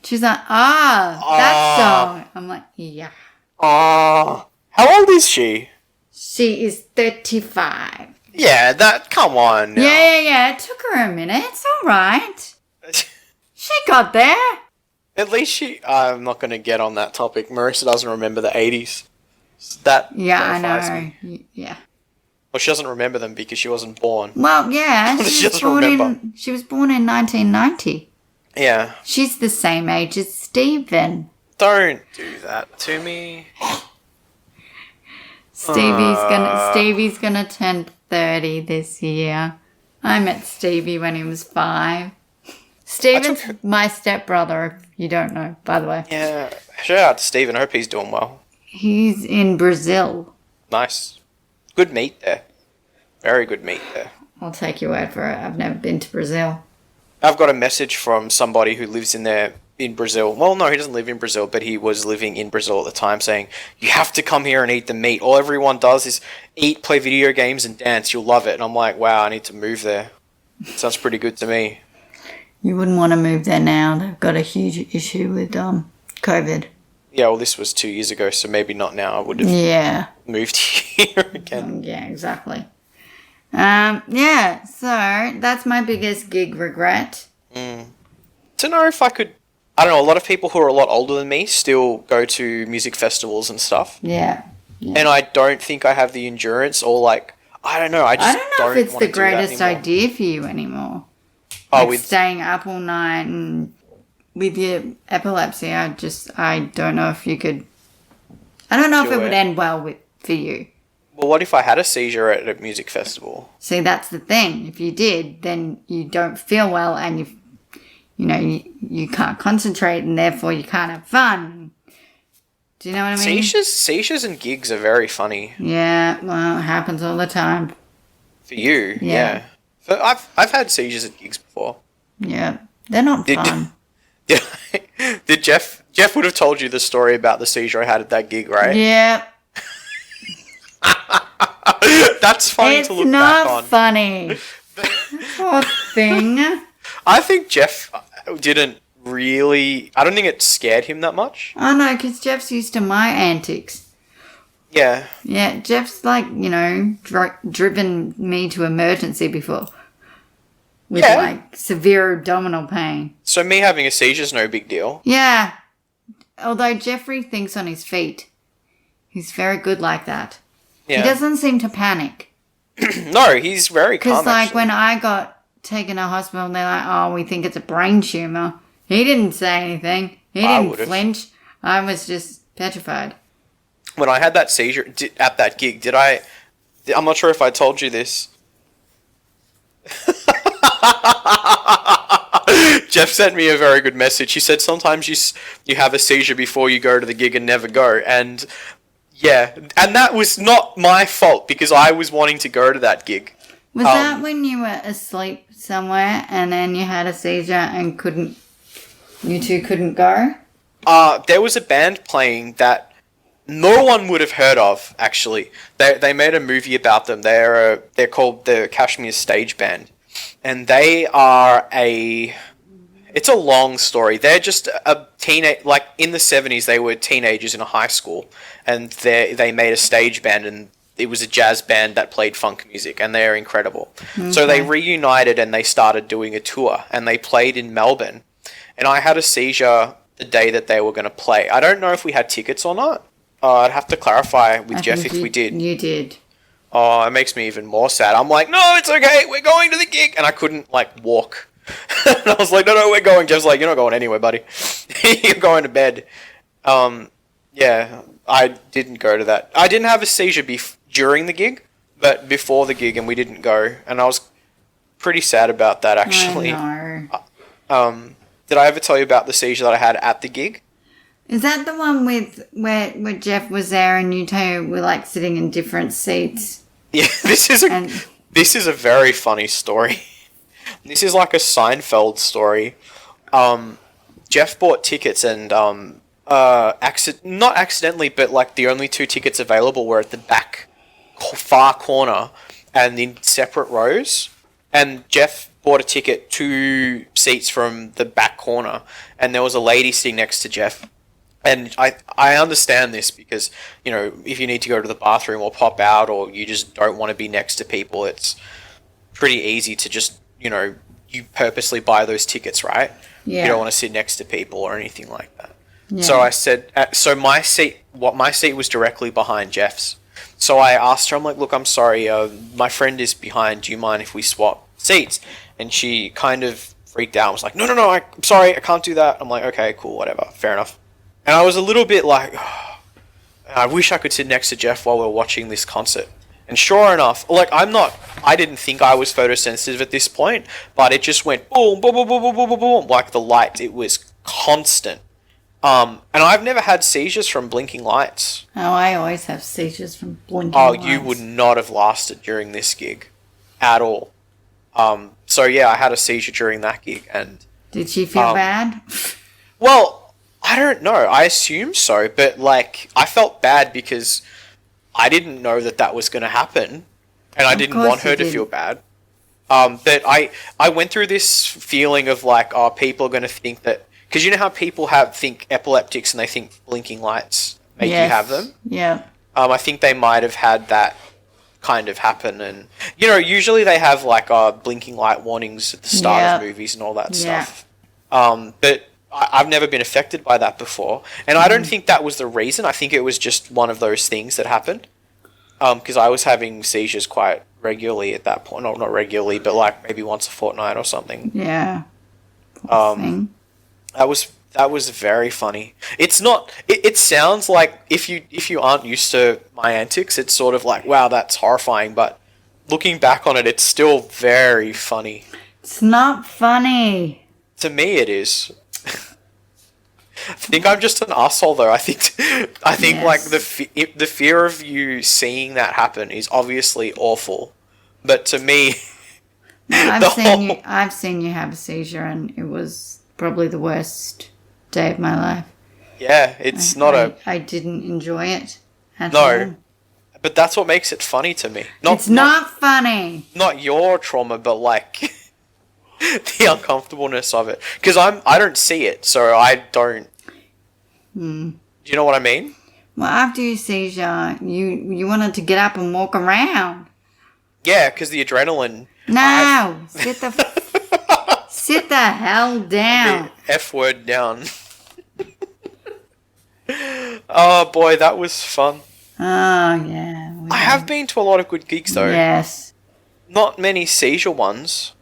She's like, that song. I'm like, yeah. Oh, how old is she? She is 35. Yeah, come on now. Yeah. It took her a minute. It's all right. She got there. At least I'm not going to get on that topic. Marissa doesn't remember the 80s. Yeah, I know. Yeah. Well, she doesn't remember them because she wasn't born. Well, yeah. She doesn't remember. She was born in 1990. Yeah. She's the same age as Stephen. Don't do that to me. Stevie's gonna turn 30 this year. I met Stevie when he was 5. Steven's my stepbrother, if you don't know, by the way. Yeah. Shout out to Steven. I hope he's doing well. He's in Brazil. Nice. Good meat there. Very good meat there. I'll take your word for it. I've never been to Brazil. I've got a message from somebody who lives in Brazil. Well, no, he doesn't live in Brazil, but he was living in Brazil at the time, saying, you have to come here and eat the meat. All everyone does is eat, play video games, and dance. You'll love it. And I'm like, wow, I need to move there. Sounds pretty good to me. You wouldn't want to move there now. They've got a huge issue with COVID. Yeah, well, this was 2 years ago, so maybe not now. I would have moved here again. Yeah, exactly. Yeah, so that's my biggest gig regret. To know if I could... I don't know, a lot of people who are a lot older than me still go to music festivals and stuff. Yeah. And I don't think I have the endurance or I don't know, I don't know if it's the greatest idea for you anymore. Staying up all night and with your epilepsy, I don't know if you could... I don't know if it would end well for you. Well, what if I had a seizure at a music festival? See, that's the thing. If you did, then you don't feel well and you can't concentrate and therefore you can't have fun. Do you know what I mean? Seizures and gigs are very funny. Yeah, well, it happens all the time. For you, yeah. But I've had seizures at gigs before. Yeah, they're not fun. Did Jeff would have told you the story about the seizure I had at that gig, right? Yeah. That's funny to look back on. It's not funny. Poor thing. I think Jeff didn't really... I don't think it scared him that much. Oh no, because Jeff's used to my antics. Yeah. Yeah, Jeff's like, driven me to emergency before. With like severe abdominal pain. So me having a seizure's no big deal. Yeah. Although Jeffrey thinks on his feet. He's very good like that. Yeah. He doesn't seem to panic. No, he's very calm. Because, like, actually. when I got taken to hospital, they're like, oh, we think it's a brain tumour. He didn't say anything. He didn't flinch. I was just petrified. When I had that seizure at that gig, I'm not sure if I told you this. Jeff sent me a very good message. He said sometimes you have a seizure before you go to the gig and never go. And yeah, and that was not my fault because I was wanting to go to that gig. Was that when you were asleep somewhere and then you had a seizure and you two couldn't go? There was a band playing that no one would have heard of, actually. They made a movie about them. They're called the Cashmere Stage Band. And they are it's a long story. They're just a teenage, like in the 70s they were teenagers in a high school and they made a stage band and it was a jazz band that played funk music and they're incredible. Okay. So they reunited and they started doing a tour and they played in Melbourne. And I had a seizure the day that they were going to play. I don't know if we had tickets or not. I'd have to clarify with Jeff if we did. You did. Oh, it makes me even more sad. I'm like, no, it's okay. We're going to the gig. And I couldn't, like, walk. And I was like, no, we're going. Jeff's like, you're not going anywhere, buddy. You're going to bed. Yeah, I didn't go to that. I didn't have a seizure during the gig, but before the gig, and we didn't go. And I was pretty sad about that, actually. I know. Did I ever tell you about the seizure that I had at the gig? Is that the one with where Jeff was there and you two were like sitting in different seats? Yeah, this is a very funny story. This is like a Seinfeld story. Jeff bought tickets and not accidentally, but like the only two tickets available were at the back far corner and in separate rows. And Jeff bought a ticket 2 seats from the back corner, and there was a lady sitting next to Jeff. And I understand this because, if you need to go to the bathroom or pop out or you just don't want to be next to people, it's pretty easy to just, you purposely buy those tickets, right? Yeah. You don't want to sit next to people or anything like that. Yeah. So I said, my seat was directly behind Jeff's. So I asked her, I'm like, look, I'm sorry, my friend is behind. Do you mind if we swap seats? And she kind of freaked out and was like, no, I'm sorry, I can't do that. I'm like, okay, cool, whatever, fair enough. And I was a little bit like, oh, I wish I could sit next to Jeff while we're watching this concert. And sure enough, like I didn't think I was photosensitive at this point, but it just went boom, boom, boom, boom, boom, boom, boom, boom, like the light. It was constant. And I've never had seizures from blinking lights. Oh, I always have seizures from blinking lights. Oh, you would not have lasted during this gig at all. So yeah, I had a seizure during that gig. And did she feel bad? Well, I don't know. I assume so, but like I felt bad because I didn't know that was going to happen, and I didn't want her to feel bad. But I went through this feeling of like, oh, people are going to think that, because you know how people think epileptics and they think blinking lights make you have them. Yeah. I think they might have had that kind of happen, and usually they have like blinking light warnings at the start of movies and all that stuff. But I've never been affected by that before, and I don't think that was the reason. I think it was just one of those things that happened, because I was having seizures quite regularly at that point. Not regularly, but like maybe once a fortnight or something. Yeah. That was very funny. It's not. It sounds like if you aren't used to my antics, it's sort of like, wow, that's horrifying. But looking back on it, it's still very funny. It's not funny. To me, it is. I think I'm just an asshole, though. I think yes. Like the fear of you seeing that happen is obviously awful, but to me, I've seen you have a seizure, and it was probably the worst day of my life. Yeah, it's I didn't enjoy it at all. But that's what makes it funny to me. It's not funny. Not your trauma, but like the uncomfortableness of it. Because I don't see it, so I don't... Do you know what I mean? Well, after your seizure, you wanted to get up and walk around. Yeah, because the adrenaline... No! Sit the hell down. The F word down. Oh, boy, that was fun. Oh, yeah. I have been to a lot of good gigs, though. Yes. Not many seizure ones.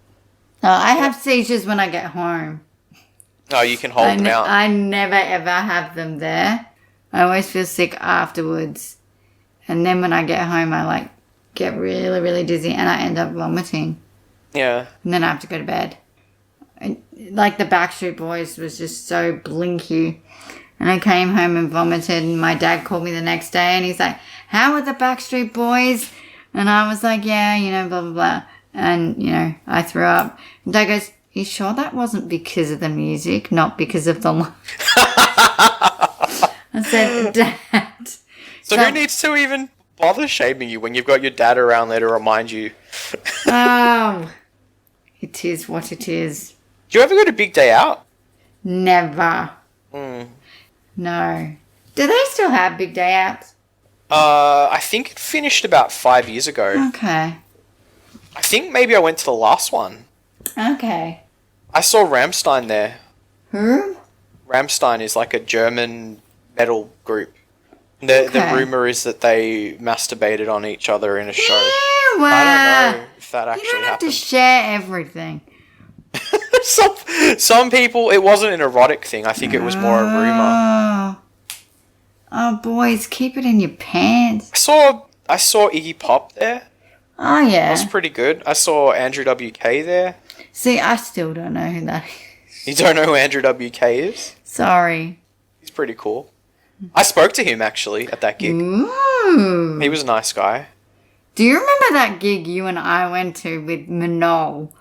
Oh, I have seizures when I get home. Oh, you can hold them out. I never, ever have them there. I always feel sick afterwards. And then when I get home, I, get really, really dizzy and I end up vomiting. Yeah. And then I have to go to bed. The Backstreet Boys was just so blinky. And I came home and vomited, and my dad called me the next day, and he's like, how are the Backstreet Boys? And I was like, yeah, blah, blah, blah. And, I threw up. And Dad goes, you sure that wasn't because of the music, not because of the I said, Dad. So who needs to even bother shaming you when you've got your dad around there to remind you? Oh, it is what it is. Do you ever go to Big Day Out? Never. No. Do they still have Big Day Outs? I think it finished about 5 years ago. Okay. I think maybe I went to the last one. Okay. I saw Rammstein there. Who? Rammstein is like a German metal group. The rumour is that they masturbated on each other in a show. Ew, I don't know if that actually you don't have happened. to share everything. Some people, it wasn't an erotic thing. I think it was more a rumour. Oh, boys, keep it in your pants. I saw Iggy Pop there. Oh, yeah. That was pretty good. I saw Andrew WK there. See, I still don't know who that is. You don't know who Andrew WK is? Sorry. He's pretty cool. I spoke to him, actually, at that gig. Ooh. He was a nice guy. Do you remember that gig you and I went to with Manol?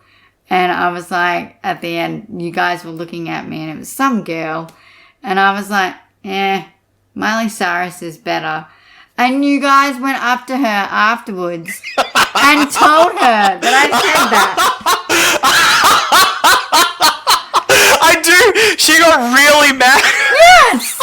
And I was like, at the end, you guys were looking at me, and it was some girl. And I was like, Miley Cyrus is better. And you guys went up to her afterwards and told her that I said that. I do! She got really mad. Yes!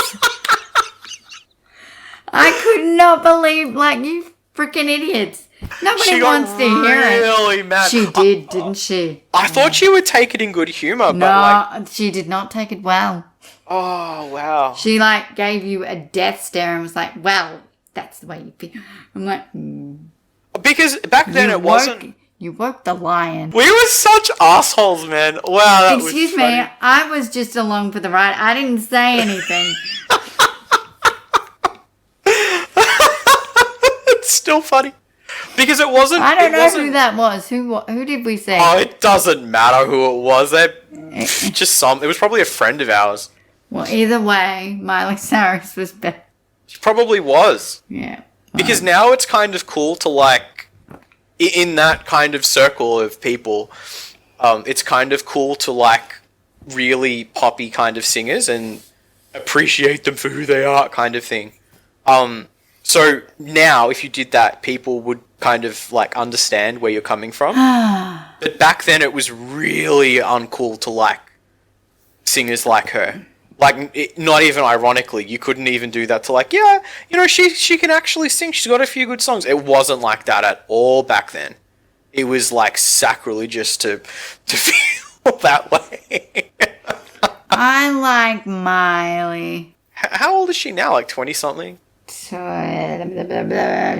I could not believe, you freaking idiots. Nobody wants to hear it. Really mad. She did, didn't she? I thought she would take it in good humour, No, she did not take it well. Oh, wow. She, gave you a death stare and was like, well, that's the way you feel. I'm like, Because back then it wasn't... You woke the lion. We were such assholes, man. Wow, that was funny. Excuse me, I was just along for the ride. I didn't say anything. It's still funny. Because it wasn't... I don't know who that was. Who did we say? Oh, it doesn't matter who it was. It was probably a friend of ours. Well, either way, Miley Cyrus was better. She probably was. Yeah. Because now it's kind of cool to, in that kind of circle of people, it's kind of cool to, really poppy kind of singers and appreciate them for who they are kind of thing. So now, if you did that, people would kind of, understand where you're coming from. But back then, it was really uncool to like singers like her. Not even ironically, you couldn't even do that to she can actually sing. She's got a few good songs. It wasn't like that at all back then. It was sacrilegious to feel that way. I like Miley. How old is she now? 20-something?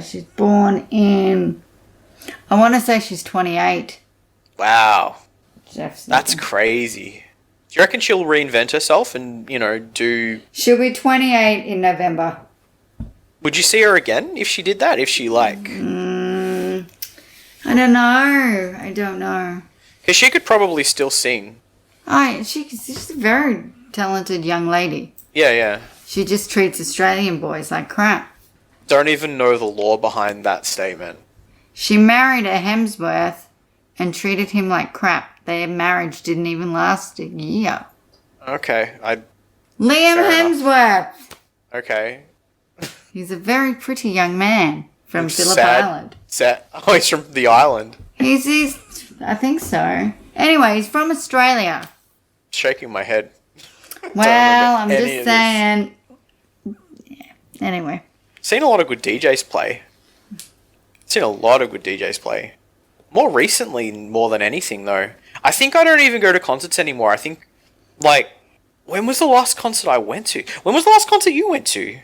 She's born in... I want to say she's 28. Wow. That's crazy. Do you reckon she'll reinvent herself and, do... She'll be 28 in November. Would you see her again if she did that? If she, I don't know. Because she could probably still sing. She's a very talented young lady. Yeah. She just treats Australian boys like crap. Don't even know the law behind that statement. She married a Hemsworth and treated him like crap. Their marriage didn't even last a year. Okay, Liam Hemsworth! Okay. He's a very pretty young man from Phillip Sad. Island. Oh, he's from the island. He's I think so. Anyway, he's from Australia. Shaking my head. Well, I'm any just of saying. Yeah. Anyway. Seen a lot of good DJs play. Seen a lot of good DJs play. More recently, more than anything, though. I think I don't even go to concerts anymore. I think, like, when was the last concert I went to? When was the last concert you went to? It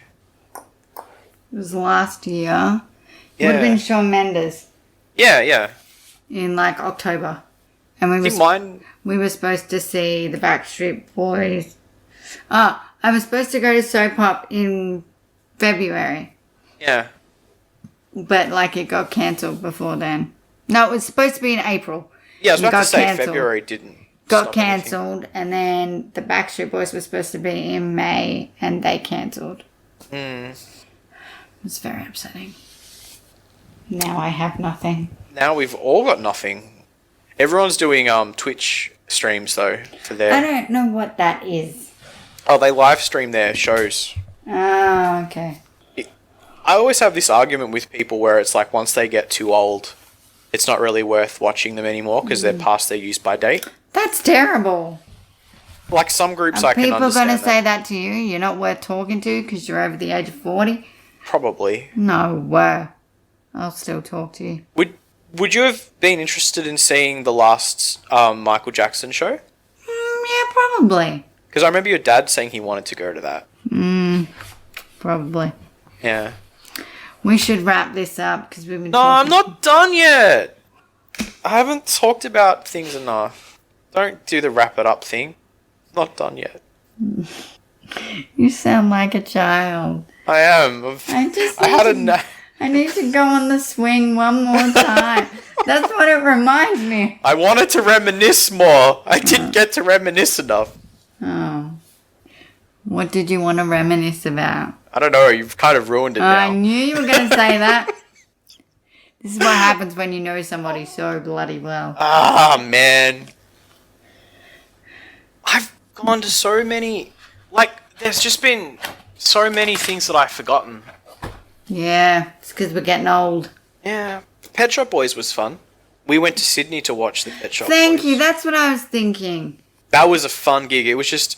was last year. Yeah. Would have been Shawn Mendes. Yeah. In, like, October. And we were supposed to see the Backstreet Boys. I was supposed to go to Soap Pop in February. Yeah. But, like, it got cancelled before then. No, it was supposed to be in April. Yeah, I was about to say cancelled. February didn't. Got cancelled, and then the Backstreet Boys were supposed to be in May, and they cancelled. It was very upsetting. Now I have nothing. Now we've all got nothing. Everyone's doing Twitch streams, though, for their... I don't know what that is. Oh, they live stream their shows. Oh, okay. I always have this argument with people where it's like once they get too old, it's not really worth watching them anymore because they're past their use by date. That's terrible. Like some groups I can understand. People going to say that to you? You're not worth talking to because you're over the age of 40? Probably. No, I'll still talk to you. Would you have been interested in seeing the last Michael Jackson show? Yeah, probably. Because I remember your dad saying he wanted to go to that. Probably. Yeah. We should wrap this up because we've been No, I'm not done yet. I haven't talked about things enough. Don't do the wrap it up thing. Not done yet. You sound like a child. I am. I need to go on the swing one more time. That's what it reminds me. I wanted to reminisce more. I didn't get to reminisce enough. Oh. What did you want to reminisce about? I don't know. You've kind of ruined it now. I knew you were going to say that. This is what happens when you know somebody so bloody well. Ah, man. I've gone to so many... Like, there's just been so many things that I've forgotten. Yeah, it's because we're getting old. Yeah. Pet Shop Boys was fun. We went to Sydney to watch the Pet Shop Boys. Thank you, that's what I was thinking. That was a fun gig. It was just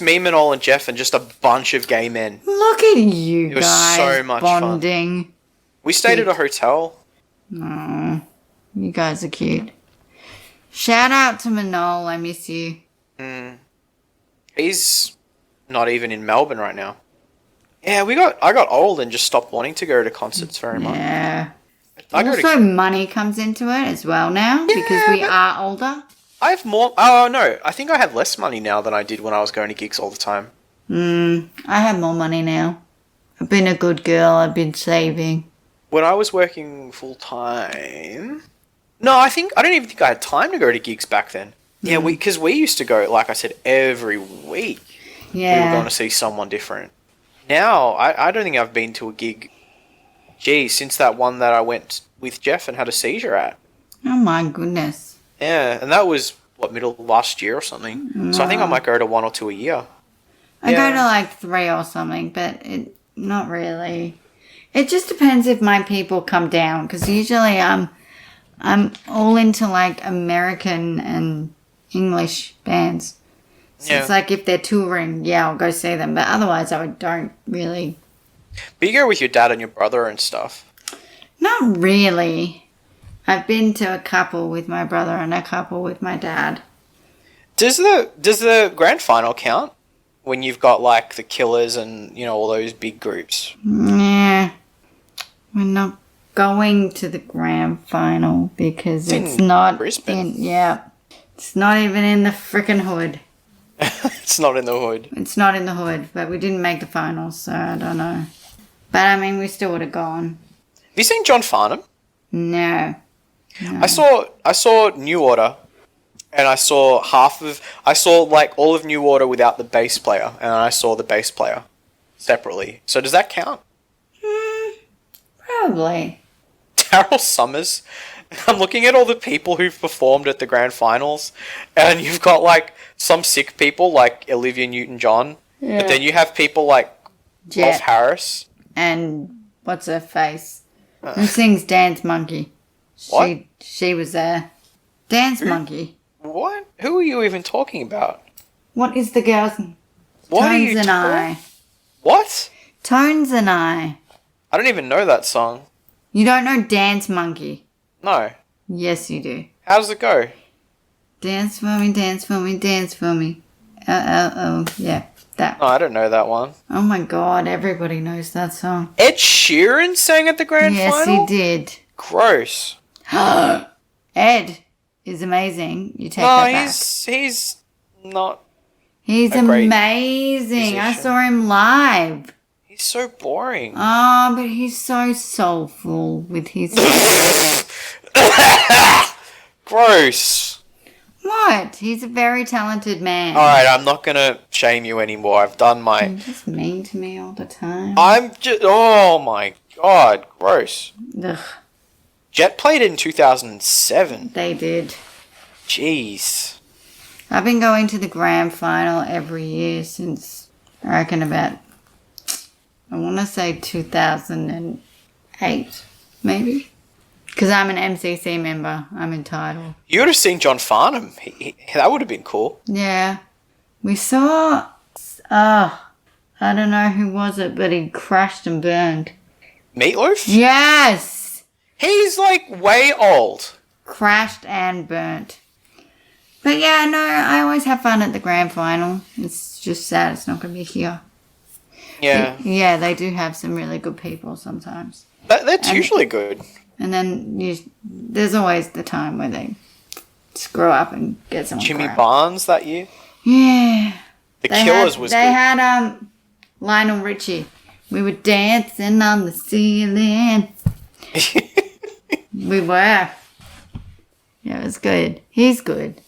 me, Manol, and Jeff, and just a bunch of gay men. Look at you It was guys so much bonding. fun. We stayed at a hotel. Oh, you guys are cute. Shout out to Manol, I miss you. He's not even in Melbourne right now. Yeah, I got old and just stopped wanting to go to concerts very much. Yeah. Also, money comes into it as well now because we are older. I have more... Oh, no. I think I have less money now than I did when I was going to gigs all the time. I have more money now. I've been a good girl. I've been saving. When I was working full-time... No, I don't even think I had time to go to gigs back then. Yeah, because we used to go, like I said, every week. Yeah. We were going to see someone different. Now, I don't think I've been to a gig, since that one that I went with Jeff and had a seizure at. Oh my goodness. Yeah, and that was, middle of last year or something. So I think I might go to 1 or 2 a year. I go to like 3 or something, but not really. It just depends if my people come down, because usually I'm all into like American and English bands. So it's like if they're touring, I'll go see them. But otherwise, I don't really. But you go with your dad and your brother and stuff. Not really. I've been to a couple with my brother and a couple with my dad. Does the grand final count when you've got like the Killers and all those big groups? Yeah, we're not going to the grand final because it's not Brisbane. It's not even in the frickin' hood. It's not in the hood. It's not in the hood, but we didn't make the finals, so I don't know. But I mean, we still would have gone. Have you seen John Farnham? No. I saw New Order, and I saw like all of New Order without the bass player, and I saw the bass player separately. So does that count? Probably. Daryl Summers. I'm looking at all the people who've performed at the grand finals, and you've got like some sick people like Olivia Newton-John, but then you have people like Rolf Harris and what's her face? Who sings Dance Monkey? What? She was there. Dance Monkey. What? Who are you even talking about? What is the girl's name? What are Tones you and I. What? Tones and I. I don't even know that song. You don't know Dance Monkey? No. Yes, you do. How does it go? Dance for me, dance for me, dance for me. Yeah, that. No, I don't know that one. Oh my god, everybody knows that song. Ed Sheeran sang at the grand Yes, final? he did. Gross. Ed is amazing. You take No, that back. he's not. He's a great amazing. I musician. saw him live. He's so boring. Oh, but he's so soulful with his... Gross. What? He's a very talented man. Alright, I'm not gonna shame you anymore. I've done my... You're just mean to me all the time. I'm just... Oh my god, gross. Ugh, Jet played in 2007. they did. Jeez. I've been going to the grand final every year since, I reckon, about, I want to say 2008, maybe? Because I'm an MCC member. I'm entitled. You would have seen John Farnham. That would have been cool. Yeah. We saw, I don't know who was it, but he crashed and burned. Meatloaf? Yes! He's like way old. Crashed and burnt. But yeah, no, I always have fun at the grand final. It's just sad it's not going to be here. Yeah. Yeah, they do have some really good people sometimes. That's usually good. And then there's always the time where they screw up and get someone Jimmy crap. Barnes that year. Yeah. The Killers was They good. had Lionel Richie. We were dancing on the ceiling. We were. Yeah, it was good. He's good.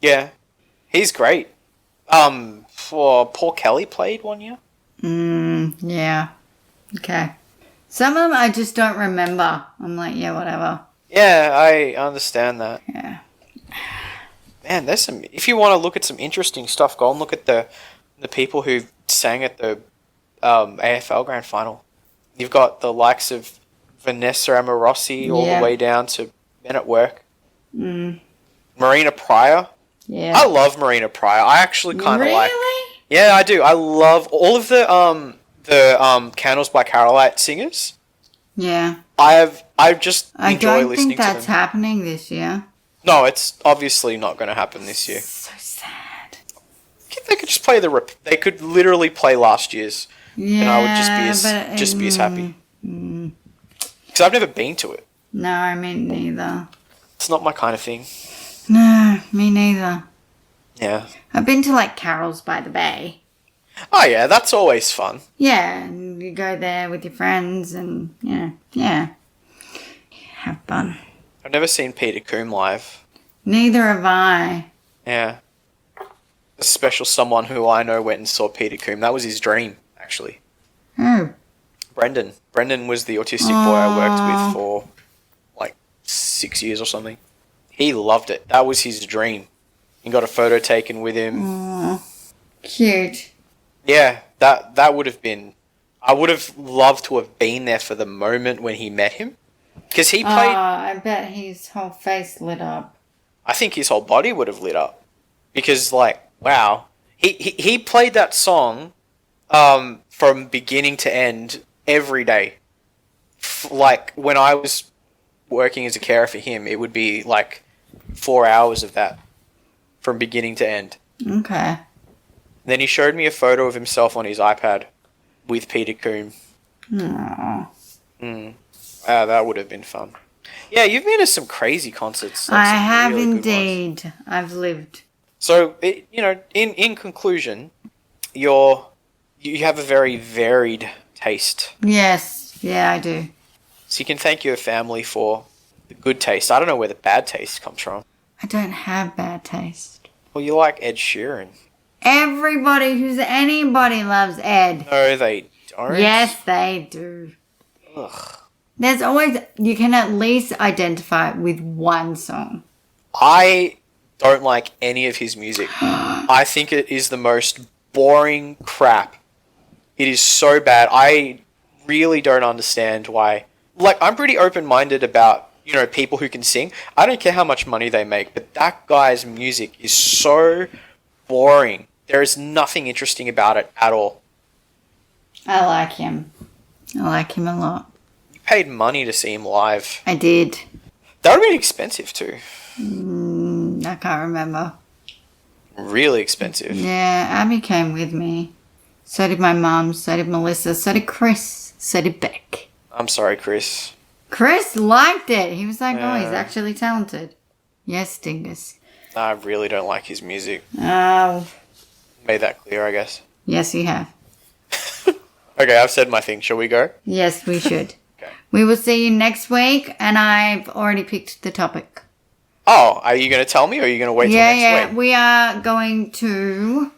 Yeah. He's great. Paul Kelly played one year. Yeah. Okay. Some of them I just don't remember. I'm like, yeah, whatever. Yeah, I understand that. Yeah. Man, there's some... If you want to look at some interesting stuff, go and look at the people who sang at the AFL Grand Final. You've got the likes of Vanessa Amorosi all the way down to Men at Work. Marina Pryor. Yeah. I love Marina Pryor. I actually kind of like... Really? Yeah, I do. I love all of the Candles by Carolite singers. Yeah. I just I enjoy don't listening think that's to them. happening this year. No, it's obviously not going to happen this year. So sad. They could just play they could literally play last year's, Yeah. and I would just be as happy. Because I've never been to it. No, I mean neither. It's not my kind of thing. No, me neither. Yeah. I've been to like Carol's by the Bay. Oh yeah, that's always fun. Yeah, and you go there with your friends and yeah. Have fun. I've never seen Peter Coombe live. Neither have I. Yeah. A special someone who I know went and saw Peter Coombe. That was his dream, actually. Oh. Brendan. Brendan was the autistic boy I worked with for like 6 years or something. He loved it. That was his dream. He got a photo taken with him. Aw. Cute. Yeah, that would have been... I would have loved to have been there for the moment when he met him. Because he played... I bet his whole face lit up. I think his whole body would have lit up. Because, like, wow. He played that song from beginning to end every day. Like, when I was working as a carer for him, it would be, like, 4 hours of that. From beginning to end. Okay. Then he showed me a photo of himself on his iPad with Peter Coombe. Aww. That would have been fun. Yeah, you've been to some crazy concerts. Like I some have really good ones. indeed. I've lived. So, in conclusion, you have a very varied taste. Yes. Yeah, I do. So you can thank your family for the good taste. I don't know where the bad taste comes from. I don't have bad taste. Well, you like Ed Sheeran. Everybody who's anybody loves Ed. No, they don't. Yes, they do. Ugh. There's always, you can at least identify with one song. I don't like any of his music. I think it is the most boring crap. It is so bad. I really don't understand why. Like, I'm pretty open-minded about, people who can sing. I don't care how much money they make, but that guy's music is so boring. There is nothing interesting about it at all. I like him. I like him a lot. You paid money to see him live. I did. That would have been expensive too. I can't remember. Really expensive. Yeah, Abby came with me. So did my mum, so did Melissa, so did Chris, so did Beck. I'm sorry, Chris. Chris liked it. He was like, oh, he's Yeah. actually talented. Yes, Dingus. I really don't like his music. Oh, Made that clear, I guess. yes, you have. Okay, I've said my thing. Shall we go? Yes, we should. Okay. We will see you next week, and I've already picked the topic. Oh, are you going to tell me or are you going to wait till next week? We are going to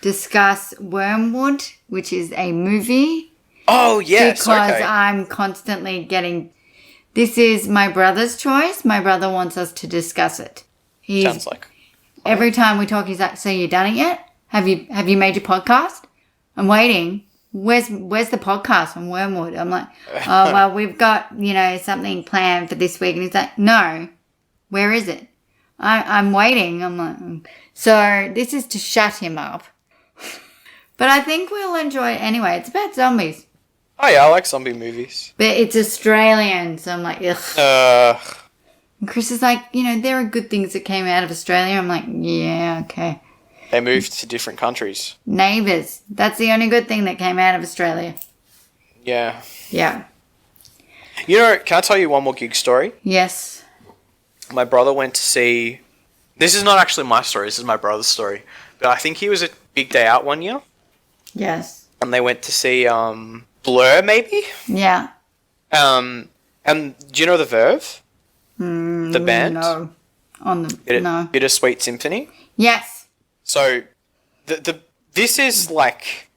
discuss Wormwood, which is a movie. Oh, yes. Because okay. I'm constantly getting... This is my brother's choice. My brother wants us to discuss it. Sounds like. Every time we talk, he's like, so you done it yet? Have you made your podcast? I'm waiting. Where's the podcast on Wormwood? I'm like, oh, well, we've got, something planned for this week. And he's like, no, where is it? I'm waiting. I'm like, so this is to shut him up. But I think we'll enjoy it anyway. It's about zombies. Oh, yeah, I like zombie movies. But it's Australian, so I'm like, ugh. And Chris is like, there are good things that came out of Australia. I'm like, yeah, okay. They moved to different countries. Neighbours. That's the only good thing that came out of Australia. Yeah. Yeah. Can I tell you one more gig story? Yes. My brother went to see... This is not actually my story. This is my brother's story. But I think he was at Big Day Out one year. Yes. And they went to see Blur, maybe? Yeah. And do you know the Verve? The band? No. No. Bittersweet Symphony? Yes. So, this is like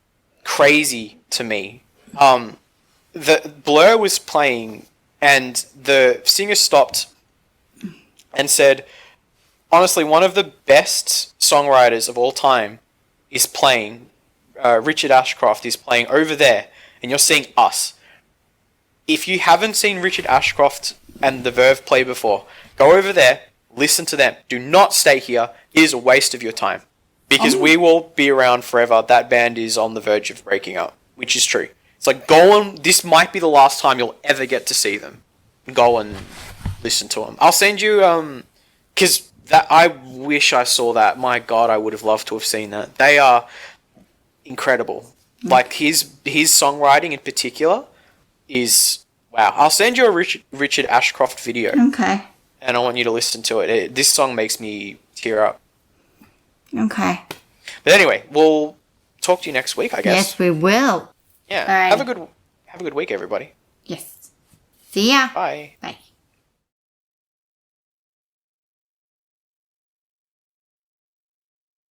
crazy to me. The Blur was playing, and the singer stopped and said, "Honestly, one of the best songwriters of all time is playing. Richard Ashcroft is playing over there, and you're seeing us. If you haven't seen Richard Ashcroft and the Verve play before, go over there, listen to them. Do not stay here. It is a waste of your time." Because we will be around forever. That band is on the verge of breaking up, which is true. It's like, go on. This might be the last time you'll ever get to see them. Go and listen to them. I'll send you, because I wish I saw that. My God, I would have loved to have seen that. They are incredible. Like, his songwriting in particular is, wow. I'll send you a Richard Ashcroft video. Okay. And I want you to listen to it. This song makes me tear up. Okay. But anyway, we'll talk to you next week, I guess. Yes, we will. Yeah. All right. Have a good week, everybody. Yes. See ya. Bye. Bye.